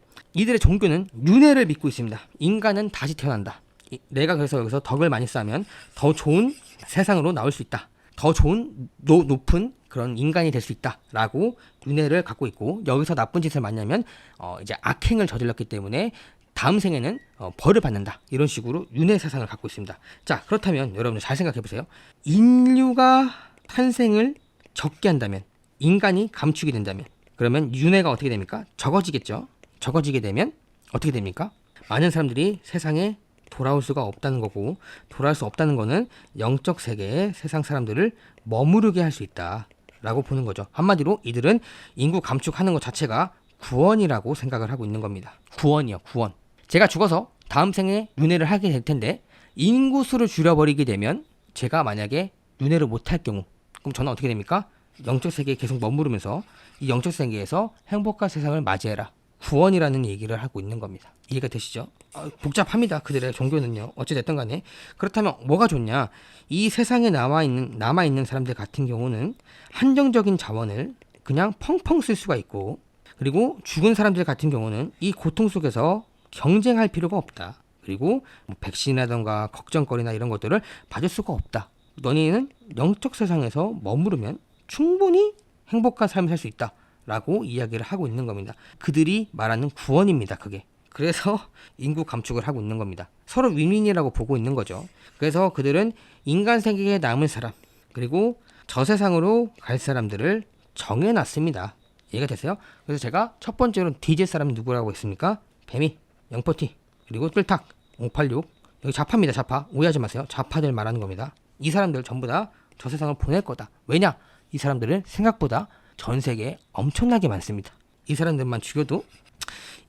종교는 윤회를 믿고 있습니다. 인간은 다시 태어난다. 내가 그래서 여기서 덕을 많이 쌓으면 더 좋은 세상으로 나올 수 있다. 더 좋은 높은 그런 인간이 될 수 있다라고 윤회를 갖고 있고, 여기서 나쁜 짓을 많이 하면 이제 악행을 저질렀기 때문에 다음 생에는 벌을 받는다. 이런 식으로 윤회 사상을 갖고 있습니다. 자, 그렇다면 여러분들 잘 생각해 보세요. 인류가 탄생을 적게 한다면, 인간이 감축이 된다면, 그러면 윤회가 어떻게 됩니까? 적어지겠죠. 적어지게 되면 어떻게 됩니까? 많은 사람들이 세상에 돌아올 수가 없다는 거고, 돌아올 수 없다는 거는 영적 세계에 세상 사람들을 머무르게 할 수 있다 라고 보는 거죠. 한마디로 이들은 인구 감축하는 것 자체가 구원이라고 생각을 하고 있는 겁니다. 구원이요, 구원. 제가 죽어서 다음 생에 윤회를 하게 될 텐데 인구수를 줄여버리게 되면, 제가 만약에 윤회를 못할 경우, 그럼 저는 어떻게 됩니까? 영적 세계에 계속 머무르면서 이 영적 세계에서 행복한 세상을 맞이해라, 구원이라는 얘기를 하고 있는 겁니다. 이해가 되시죠? 복잡합니다. 그들의 종교는요. 어찌됐든 간에. 그렇다면 뭐가 좋냐? 이 세상에 남아있는 사람들 같은 경우는 한정적인 자원을 그냥 펑펑 쓸 수가 있고, 그리고 죽은 사람들 같은 경우는 이 고통 속에서 경쟁할 필요가 없다. 그리고 뭐 백신이라던가 걱정거리나 이런 것들을 받을 수가 없다. 너희는 영적 세상에서 머무르면 충분히 행복한 삶을 살 수 있다 라고 이야기를 하고 있는 겁니다. 그들이 말하는 구원입니다. 그게. 그래서 인구 감축을 하고 있는 겁니다. 서로 윈윈이라고 보고 있는 거죠. 그래서 그들은 인간 세계에 남을 사람, 그리고 저 세상으로 갈 사람들을 정해놨습니다. 이해가 되세요? 그래서 제가 첫 번째로 뒤질 사람이 누구라고 했습니까? 뱀이, 영포티, 그리고 뜰탁, 586. 여기 좌파입니다. 좌파. 오해하지 마세요. 좌파들 말하는 겁니다. 이 사람들 전부 다 저 세상을 보낼 거다. 왜냐? 이 사람들은 생각보다 전 세계에 엄청나게 많습니다. 이 사람들만 죽여도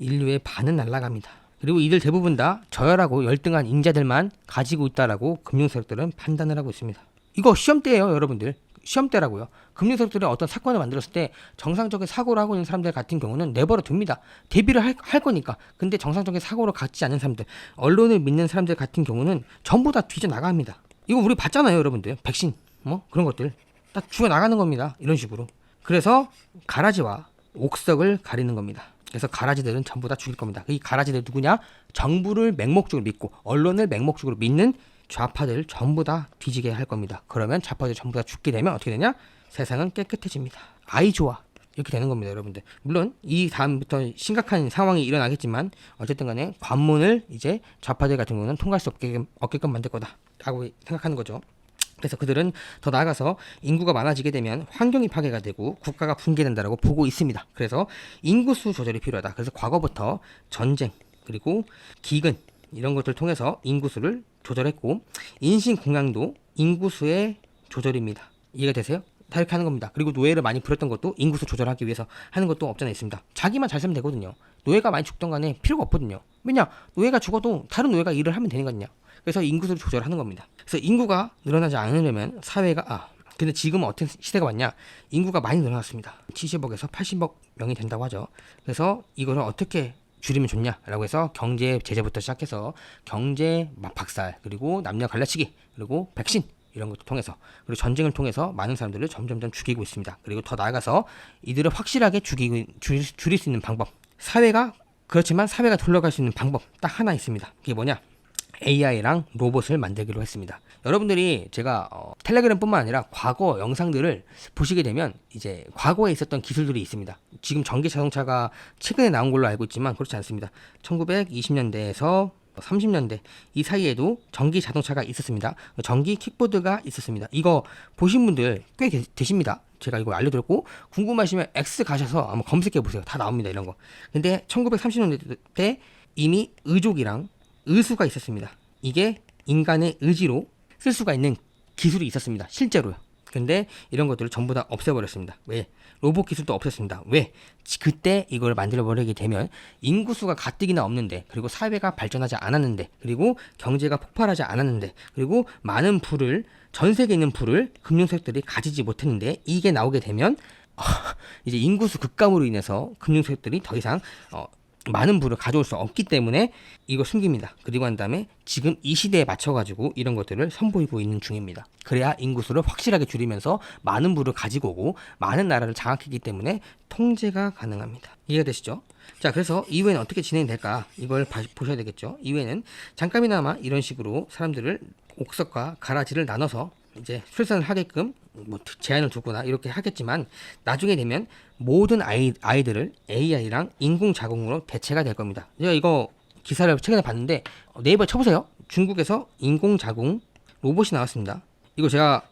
인류의 반은 날아갑니다. 그리고 이들 대부분 다 저열하고 열등한 인자들만 가지고 있다라고 금융세력들은 판단을 하고 있습니다. 이거 시험대예요, 여러분들. 시험대라고요. 금융세력들이 어떤 사건을 만들었을 때 정상적인 사고를 하고 있는 사람들 같은 경우는 내버려 둡니다. 대비를 할 거니까. 근데 정상적인 사고를 갖지 않은 사람들, 언론을 믿는 사람들 같은 경우는 전부 다 뒤져나갑니다. 이거 우리 봤잖아요, 여러분들. 백신 뭐 그런 것들 딱 죽여나가는 겁니다. 이런 식으로. 그래서 가라지와 옥석을 가리는 겁니다. 그래서 가라지들은 전부 다 죽일 겁니다. 이 가라지들 누구냐? 정부를 맹목적으로 믿고 언론을 맹목적으로 믿는 좌파들 전부 다 뒤지게 할 겁니다. 그러면 좌파들 전부 다 죽게 되면 어떻게 되냐? 세상은 깨끗해집니다. 아이 좋아. 이렇게 되는 겁니다, 여러분들. 물론 이 다음부터 심각한 상황이 일어나겠지만 어쨌든 간에 관문을 이제 좌파들 같은 경우는 통과할 수 없게끔 만들 거다라고 생각하는 거죠. 그래서 그들은 더 나아가서 인구가 많아지게 되면 환경이 파괴가 되고 국가가 붕괴된다라고 보고 있습니다. 그래서 인구수 조절이 필요하다. 그래서 과거부터 전쟁, 그리고 기근 이런 것들을 통해서 인구수를 조절했고, 인신공양도 인구수의 조절입니다. 이해가 되세요? 다 이렇게 하는 겁니다. 그리고 노예를 많이 부렸던 것도 인구수 조절하기 위해서 하는 것도 없잖아 있습니다. 자기만 잘 살면 되거든요. 노예가 많이 죽던 간에 필요가 없거든요. 왜냐? 노예가 죽어도 다른 노예가 일을 하면 되는 거냐. 그래서 인구수를 조절하는 겁니다. 그래서 인구가 늘어나지 않으려면 사회가 근데 지금은 어떤 시대가 왔냐? 인구가 많이 늘어났습니다. 70억에서 80억 명이 된다고 하죠. 그래서 이거를 어떻게 줄이면 좋냐라고 해서 경제 제재부터 시작해서 경제 박살, 그리고 남녀 갈라치기, 그리고 백신 이런 것도 통해서, 그리고 전쟁을 통해서 많은 사람들을 점점점 죽이고 있습니다. 그리고 더 나아가서 이들을 확실하게 줄일 수 있는 방법, 그렇지만 사회가 돌아갈 수 있는 방법 딱 하나 있습니다. 그게 뭐냐? AI랑 로봇을 만들기로 했습니다. 여러분들이 제가 텔레그램뿐만 아니라 과거 영상들을 보시게 되면 이제 과거에 있었던 기술들이 있습니다. 지금 전기 자동차가 최근에 나온 걸로 알고 있지만 그렇지 않습니다. 1920년대에서 30년대 이 사이에도 전기 자동차가 있었습니다. 전기 킥보드가 있었습니다. 이거 보신 분들 꽤 계십니다. 제가 이거 알려드렸고, 궁금하시면 X 가셔서 한번 검색해 보세요. 다 나옵니다, 이런 거. 근데 1930년대 때 이미 의족이랑 의수가 있었습니다. 이게 인간의 의지로 쓸 수가 있는 기술이 있었습니다. 실제로요. 근데 이런 것들을 전부 다 없애버렸습니다. 왜? 로봇 기술도 없었습니다. 왜? 그때 이걸 만들어버리게 되면 인구수가 가뜩이나 없는데, 그리고 사회가 발전하지 않았는데, 그리고 경제가 폭발하지 않았는데, 그리고 많은 전 세계에 있는 부를 금융세력들이 가지지 못했는데, 이게 나오게 되면 이제 인구수 급감으로 인해서 금융세력들이 더 이상 많은 부를 가져올 수 없기 때문에 이거 숨깁니다. 그리고 한 다음에 지금 이 시대에 맞춰가지고 이런 것들을 선보이고 있는 중입니다. 그래야 인구수를 확실하게 줄이면서 많은 부를 가지고 오고 많은 나라를 장악했기 때문에 통제가 가능합니다. 이해가 되시죠? 자, 그래서 이후에는 어떻게 진행될까? 이걸 보셔야 되겠죠. 이후에는 잠깐이나마 이런 식으로 사람들을 옥석과 가라지를 나눠서 이제 출산을 하게끔 뭐 제한을 두거나 이렇게 하겠지만, 나중에 되면 모든 아이들을 AI랑 인공자궁으로 대체가 될 겁니다. 제가 이거 기사를 최근에 봤는데 네이버에 쳐보세요. 중국에서 인공자궁 로봇이 나왔습니다. 이거 제가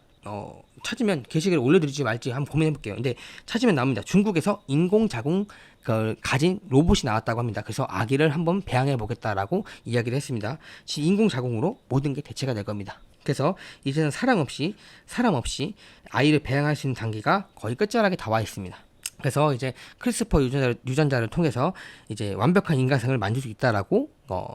찾으면 게시글에 올려드릴지 말지 한번 고민해볼게요. 근데 찾으면 나옵니다. 중국에서 인공자궁 가진 로봇이 나왔다고 합니다. 그래서 아기를 한번 배양해보겠다라고 이야기를 했습니다. 인공자궁으로 모든 게 대체가 될 겁니다. 그래서 이제는 사람 없이 아이를 배양할 수 있는 단계가 거의 끝자락에 다 와 있습니다. 그래서 이제 크리스퍼 유전자를 통해서 이제 완벽한 인간성을 만들 수 있다라고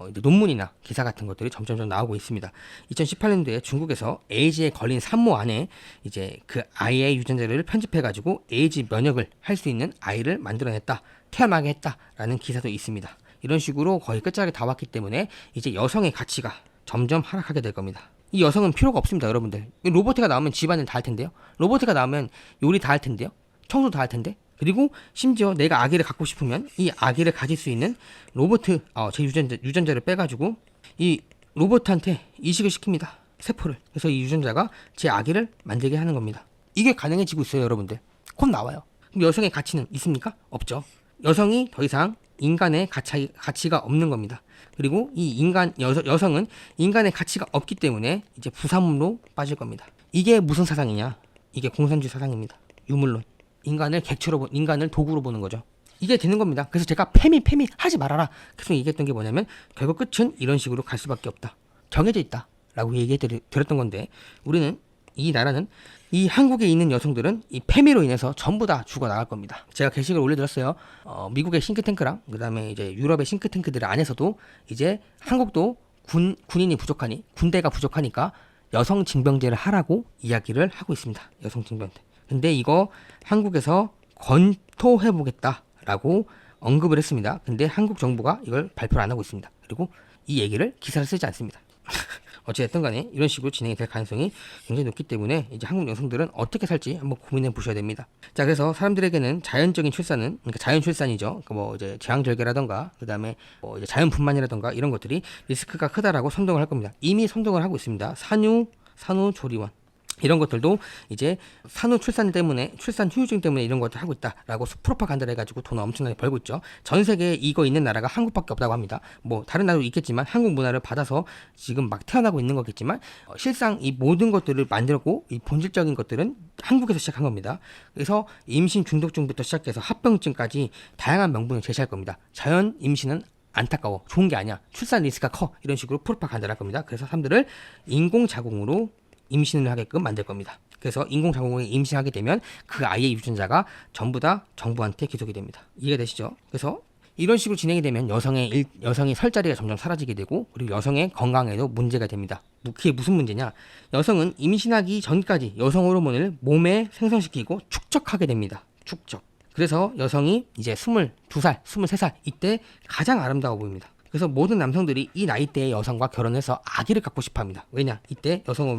이제 논문이나 기사 같은 것들이 점점 나오고 있습니다. 2018년도에 중국에서 에이즈에 걸린 산모 안에 이제 그 아이의 유전자를 편집해가지고 에이즈 면역을 할 수 있는 아이를 만들어냈다, 태어나게 했다라는 기사도 있습니다. 이런 식으로 거의 끝자락에 다 왔기 때문에 이제 여성의 가치가 점점 하락하게 될 겁니다. 이 여성은 필요가 없습니다, 여러분들. 로봇가 나오면 집안일 다 할 텐데요. 로봇가 나오면 요리 다 할 텐데요. 청소 다 할 텐데. 그리고 심지어 내가 아기를 갖고 싶으면 이 아기를 가질 수 있는 로봇 제 유전자를 빼가지고 이 로봇한테 이식을 시킵니다. 세포를. 그래서 이 유전자가 제 아기를 만들게 하는 겁니다. 이게 가능해지고 있어요, 여러분들. 곧 나와요. 그럼 여성의 가치는 있습니까? 없죠. 여성이 더 이상 인간의 가치가 없는 겁니다. 그리고 이 여성은 인간의 가치가 없기 때문에 이제 부산물로 빠질 겁니다. 이게 무슨 사상이냐? 이게 공산주의 사상입니다. 유물론. 인간을 도구로 보는 거죠. 이게 되는 겁니다. 그래서 제가 페미 하지 말아라 계속 얘기했던 게 뭐냐면 결국 끝은 이런 식으로 갈 수밖에 없다. 정해져 있다 라고 얘기해드렸던 건데 우리는 이 나라는 이 한국에 있는 여성들은 이 페미로 인해서 전부 다 죽어 나갈 겁니다. 제가 게시글 올려드렸어요. 미국의 싱크탱크랑 그 다음에 이제 유럽의 싱크탱크들 안에서도 이제 한국도 군인이 부족하니 군대가 부족하니까 여성 징병제를 하라고 이야기를 하고 있습니다. 여성 징병제. 근데 이거 한국에서 검토해보겠다라고 언급을 했습니다. 근데 한국 정부가 이걸 발표를 안 하고 있습니다. 그리고 이 얘기를 기사를 쓰지 않습니다. 어찌됐든 간에 이런 식으로 진행이 될 가능성이 굉장히 높기 때문에 이제 한국 여성들은 어떻게 살지 한번 고민해 보셔야 됩니다. 자, 그래서 사람들에게는 자연적인 출산은, 그러니까 자연 출산이죠. 뭐 이제 제왕절개라던가, 그 다음에 뭐 이제 자연분만이라던가 이런 것들이 리스크가 크다라고 선동을 할 겁니다. 이미 선동을 하고 있습니다. 산후조리원. 이런 것들도 이제 산후 출산 후유증 때문에 이런 것들 하고 있다라고 프로파간다를 해가지고 돈을 엄청나게 벌고 있죠. 전 세계에 이거 있는 나라가 한국밖에 없다고 합니다. 뭐 다른 나라도 있겠지만 한국 문화를 받아서 지금 막 태어나고 있는 거겠지만 실상 이 모든 것들을 만들고 이 본질적인 것들은 한국에서 시작한 겁니다. 그래서 임신 중독증부터 시작해서 합병증까지 다양한 명분을 제시할 겁니다. 자연 임신은 안타까워, 좋은 게 아니야, 출산 리스크가 커, 이런 식으로 프로파간다를 할 겁니다. 그래서 사람들을 인공자궁으로 임신을 하게끔 만들 겁니다. 그래서 인공자궁으로 임신하게 되면 그 아이의 유전자가 전부 다 정부한테 기속이 됩니다. 이해가 되시죠? 그래서 이런 식으로 진행이 되면 여성의 설 자리가 점점 사라지게 되고 그리고 여성의 건강에도 문제가 됩니다. 그게 무슨 문제냐? 여성은 임신하기 전까지 여성 호르몬을 몸에 생성시키고 축적하게 됩니다. 축적. 그래서 여성이 이제 22살, 23살 이때 가장 아름다워 보입니다. 그래서 모든 남성들이 이 나이대의 여성과 결혼해서 아기를 갖고 싶어 합니다. 왜냐? 이때 여성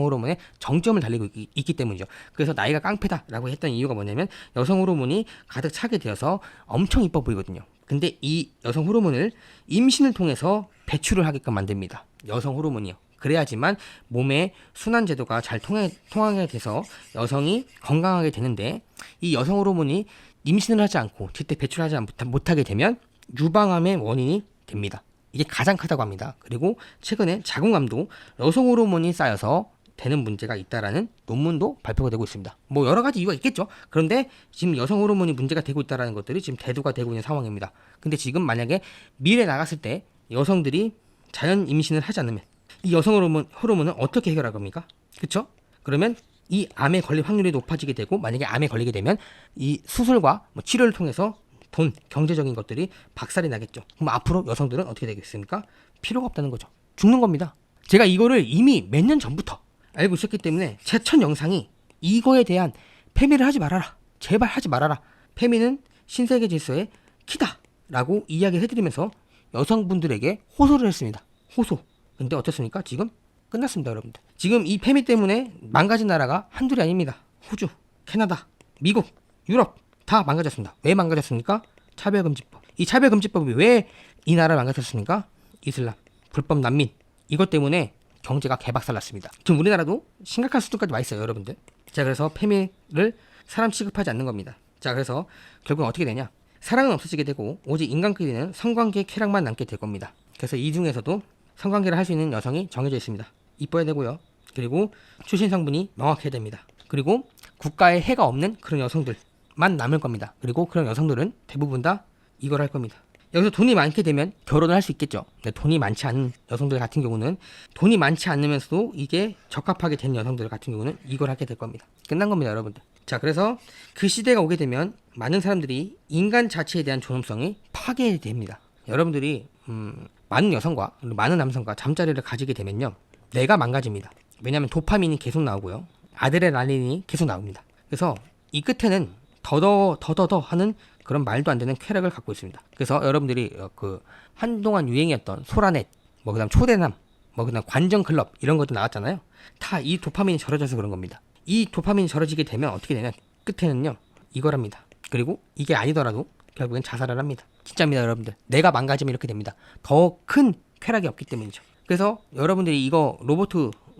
호르몬의 정점을 달리고 있기 때문이죠. 그래서 나이가 깡패다라고 했던 이유가 뭐냐면 여성 호르몬이 가득 차게 되어서 엄청 이뻐 보이거든요. 근데 이 여성 호르몬을 임신을 통해서 배출을 하게끔 만듭니다. 여성 호르몬이요. 그래야지만 몸의 순환 제도가 잘 통하게 돼서 여성이 건강하게 되는데 이 여성 호르몬이 임신을 하지 않고 제때 배출하지 못하게 되면 유방암의 원인이 됩니다. 이게 가장 크다고 합니다. 그리고 최근에 자궁암도 여성 호르몬이 쌓여서 되는 문제가 있다라는 논문도 발표가 되고 있습니다. 뭐 여러 가지 이유가 있겠죠. 그런데 지금 여성 호르몬이 문제가 되고 있다라는 것들이 지금 대두가 되고 있는 상황입니다. 근데 지금 만약에 미래에 나갔을 때 여성들이 자연 임신을 하지 않으면 이 여성 호르몬은 어떻게 해결할 겁니까? 그렇죠? 그러면 이 암에 걸릴 확률이 높아지게 되고 만약에 암에 걸리게 되면 이 수술과 치료를 통해서 돈, 경제적인 것들이 박살이 나겠죠. 그럼 앞으로 여성들은 어떻게 되겠습니까? 필요가 없다는 거죠. 죽는 겁니다. 제가 이거를 이미 몇 년 전부터 알고 있었기 때문에 제 첫 영상이 이거에 대한 페미를 하지 말아라. 제발 하지 말아라. 페미는 신세계 질서의 키다 라고 이야기를 해드리면서 여성분들에게 호소를 했습니다. 호소. 근데 어떻습니까? 지금 끝났습니다, 여러분들. 지금 이 페미 때문에 망가진 나라가 한둘이 아닙니다. 호주, 캐나다, 미국, 유럽 다 망가졌습니다. 왜 망가졌습니까? 차별금지법. 이 차별금지법이 왜 이 나라를 망가졌습니까? 이슬람, 불법 난민 이것 때문에 경제가 개박살났습니다. 지금 우리나라도 심각한 수준까지 와 있어요, 여러분들. 자, 그래서 페미를 사람 취급하지 않는 겁니다. 자, 그래서 결국은 어떻게 되냐? 사랑은 없어지게 되고 오직 인간끼리는 성관계의 쾌락만 남게 될 겁니다. 그래서 이 중에서도 성관계를 할 수 있는 여성이 정해져 있습니다. 이뻐야 되고요. 그리고 출신 성분이 명확해야 됩니다. 그리고 국가에 해가 없는 그런 여성들만 남을 겁니다. 그리고 그런 여성들은 대부분 다 이걸 할 겁니다. 여기서 돈이 많게 되면 결혼을 할 수 있겠죠. 근데 돈이 많지 않은 여성들 같은 경우는 돈이 많지 않으면서도 이게 적합하게 된 여성들 같은 경우는 이걸 하게 될 겁니다. 끝난 겁니다, 여러분들. 자, 그래서 그 시대가 오게 되면 많은 사람들이 인간 자체에 대한 존엄성이 파괴됩니다. 여러분들이 많은 여성과 많은 남성과 잠자리를 가지게 되면요, 뇌가 망가집니다. 왜냐하면 도파민이 계속 나오고요, 아드레날린이 계속 나옵니다. 그래서 이 끝에는 더더 하는 그런 말도 안 되는 쾌락을 갖고 있습니다. 그래서 여러분들이 그 한동안 유행이었던 소라넷, 뭐 그다음 초대남, 뭐 그다음 관전 클럽 이런 것도 나왔잖아요. 다 이 도파민이 절여져서 그런 겁니다. 이 도파민이 절여지게 되면 어떻게 되냐? 끝에는요, 이거랍니다. 그리고 이게 아니더라도 결국엔 자살을 합니다. 진짜입니다, 여러분들. 내가 망가지면 이렇게 됩니다. 더 큰 쾌락이 없기 때문이죠. 그래서 여러분들이 이거 로봇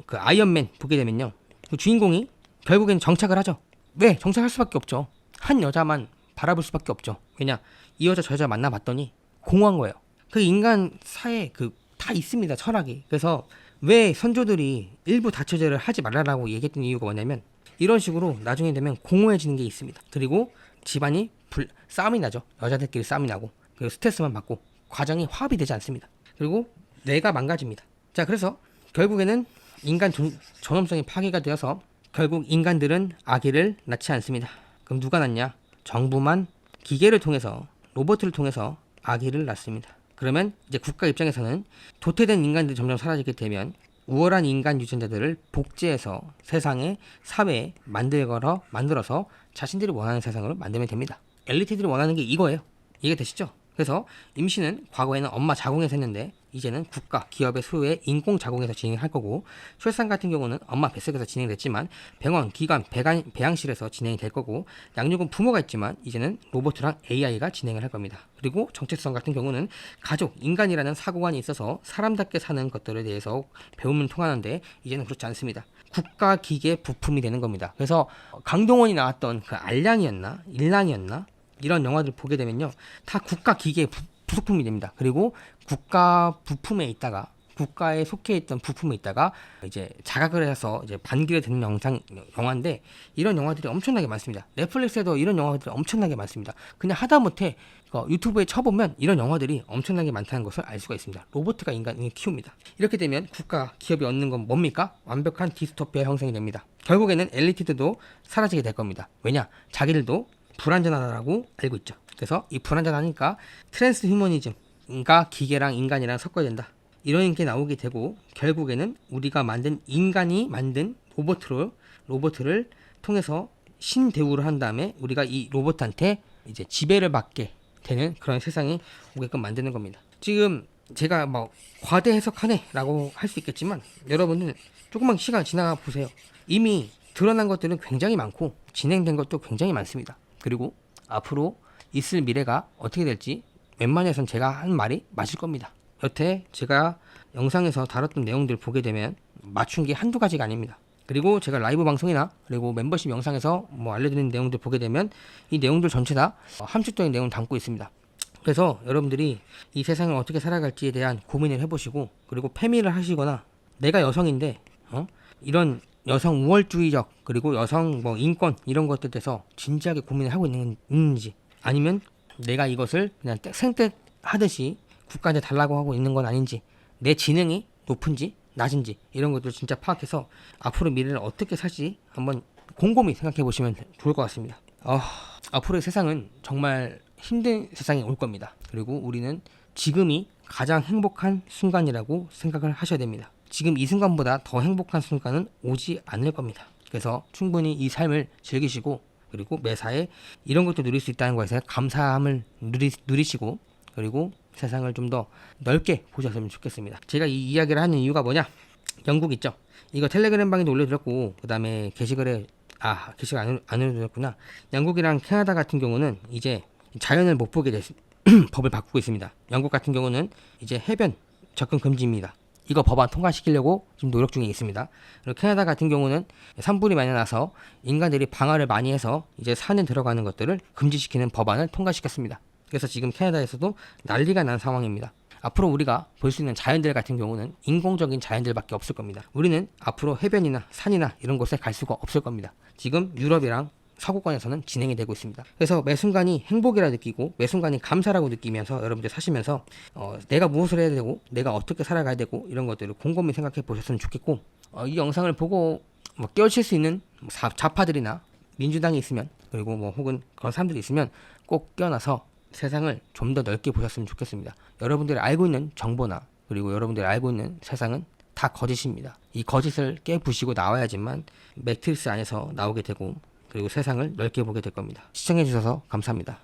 그 아이언맨 보게 되면요, 그 주인공이 결국엔 정착을 하죠. 왜? 정착할 수밖에 없죠. 한 여자만 바라볼 수밖에 없죠. 왜냐? 이 여자 저 여자 만나봤더니 공허한 거예요. 그 인간 사회에 다 있습니다, 철학이. 그래서 왜 선조들이 일부 다처제를 하지 말라라고 얘기했던 이유가 뭐냐면, 이런 식으로 나중에 되면 공허해지는 게 있습니다. 그리고 집안이 싸움이 나죠. 여자들끼리 싸움이 나고, 그리고 스트레스만 받고 과정이 화합이 되지 않습니다. 그리고 뇌가 망가집니다. 자, 그래서 결국에는 인간 존엄성이 파괴가 되어서 결국 인간들은 아기를 낳지 않습니다. 그럼 누가 낳냐? 정부만 기계를 통해서, 로봇을 통해서 아기를 낳습니다. 그러면 이제 국가 입장에서는 도태된 인간들이 점점 사라지게 되면 우월한 인간 유전자들을 복제해서 세상에, 사회에 만들어서 자신들이 원하는 세상으로 만들면 됩니다. 엘리트들이 원하는 게 이거예요. 이해되시죠? 그래서 임신은 과거에는 엄마 자궁에서 했는데 이제는 국가, 기업의 소유의 인공 자궁에서 진행할 거고, 출산 같은 경우는 엄마 뱃속에서 진행됐지만 병원, 기관, 배양실에서 진행이 될 거고, 양육은 부모가 있지만 이제는 로봇이랑 AI가 진행을 할 겁니다. 그리고 정체성 같은 경우는 가족, 인간이라는 사고관이 있어서 사람답게 사는 것들에 대해서 배움을 통하는데 이제는 그렇지 않습니다. 국가 기계 부품이 되는 겁니다. 그래서 강동원이 나왔던 그 알량이었나? 일랑이었나? 이런 영화들 보게 되면요, 다 국가 기계의 부속품이 됩니다. 그리고 국가 부품에 있다가, 국가에 속해 있던 부품에 있다가 이제 자각을 해서 이제 반기를 되는 영화인데, 이런 영화들이 엄청나게 많습니다. 넷플릭스에도 이런 영화들이 엄청나게 많습니다. 그냥 하다못해 유튜브에 쳐보면 이런 영화들이 엄청나게 많다는 것을 알 수가 있습니다. 로봇가 인간을 키웁니다. 이렇게 되면 국가, 기업이 얻는 건 뭡니까? 완벽한 디스토피아 형성이 됩니다. 결국에는 엘리트들도 사라지게 될 겁니다. 왜냐? 자기들도 불완전하다라고 알고 있죠. 그래서 이 불완전하니까 트랜스 휴머니즘과 기계랑 인간이랑 섞어야 된다, 이런 게 나오게 되고, 결국에는 우리가 만든 인간이 만든 로봇을 통해서 신대우를 한 다음에 우리가 이 로봇한테 이제 지배를 받게 되는 그런 세상이 오게끔 만드는 겁니다. 지금 제가 뭐 과대 해석하네라고 할 수 있겠지만, 여러분은 조금만 시간 지나가 보세요. 이미 드러난 것들은 굉장히 많고 진행된 것도 굉장히 많습니다. 그리고 앞으로 있을 미래가 어떻게 될지 웬만해선 제가 한 말이 맞을 겁니다. 여태 제가 영상에서 다뤘던 내용들 보게 되면 맞춘 게 한두 가지가 아닙니다. 그리고 제가 라이브 방송이나 그리고 멤버십 영상에서 뭐 알려드리는 내용들 보게 되면 이 내용들 전체 다 함축적인 내용을 담고 있습니다. 그래서 여러분들이 이 세상을 어떻게 살아갈지에 대한 고민을 해보시고, 그리고 패미를 하시거나, 내가 여성인데 이런 여성 우월주의적, 그리고 여성 뭐 인권 이런 것들에 대해서 진지하게 고민을 하고 있는지, 아니면 내가 이것을 그냥 생떼하듯이 국가한테 달라고 하고 있는 건 아닌지, 내 지능이 높은지 낮은지 이런 것들 진짜 파악해서 앞으로 미래를 어떻게 살지 한번 곰곰이 생각해 보시면 좋을 것 같습니다. 앞으로의 세상은 정말 힘든 세상이 올 겁니다. 그리고 우리는 지금이 가장 행복한 순간이라고 생각을 하셔야 됩니다. 지금 이 순간보다 더 행복한 순간은 오지 않을 겁니다. 그래서 충분히 이 삶을 즐기시고, 그리고 매사에 이런 것도 누릴 수 있다는 것에 감사함을 누리시고, 그리고 세상을 좀 더 넓게 보셨으면 좋겠습니다. 제가 이 이야기를 하는 이유가 뭐냐? 영국 있죠? 이거 텔레그램 방에도 올려드렸고, 그 다음에 게시글 안 올려드렸구나. 영국이랑 캐나다 같은 경우는 이제 자연을 못 보게 될 법을 바꾸고 있습니다. 영국 같은 경우는 이제 해변 접근 금지입니다. 이거 법안 통과시키려고 지금 노력 중에 있습니다. 그리고 캐나다 같은 경우는 산불이 많이 나서 인간들이 방화를 많이 해서 이제 산에 들어가는 것들을 금지시키는 법안을 통과시켰습니다. 그래서 지금 캐나다에서도 난리가 난 상황입니다. 앞으로 우리가 볼 수 있는 자연들 같은 경우는 인공적인 자연들밖에 없을 겁니다. 우리는 앞으로 해변이나 산이나 이런 곳에 갈 수가 없을 겁니다. 지금 유럽이랑 서구권에서는 진행이 되고 있습니다. 그래서 매 순간이 행복이라 느끼고 매 순간이 감사라고 느끼면서 여러분들 사시면서 내가 무엇을 해야 되고 내가 어떻게 살아가야 되고 이런 것들을 곰곰이 생각해 보셨으면 좋겠고, 이 영상을 보고 깨우칠 수 있는 좌파들이나 민주당이 있으면, 그리고 혹은 그런 사람들이 있으면 꼭 깨어나서 세상을 좀 더 넓게 보셨으면 좋겠습니다. 여러분들이 알고 있는 정보나 그리고 여러분들이 알고 있는 세상은 다 거짓입니다. 이 거짓을 깨부시고 나와야지만 매트리스 안에서 나오게 되고, 그리고 세상을 넓게 보게 될 겁니다. 시청해 주셔서 감사합니다.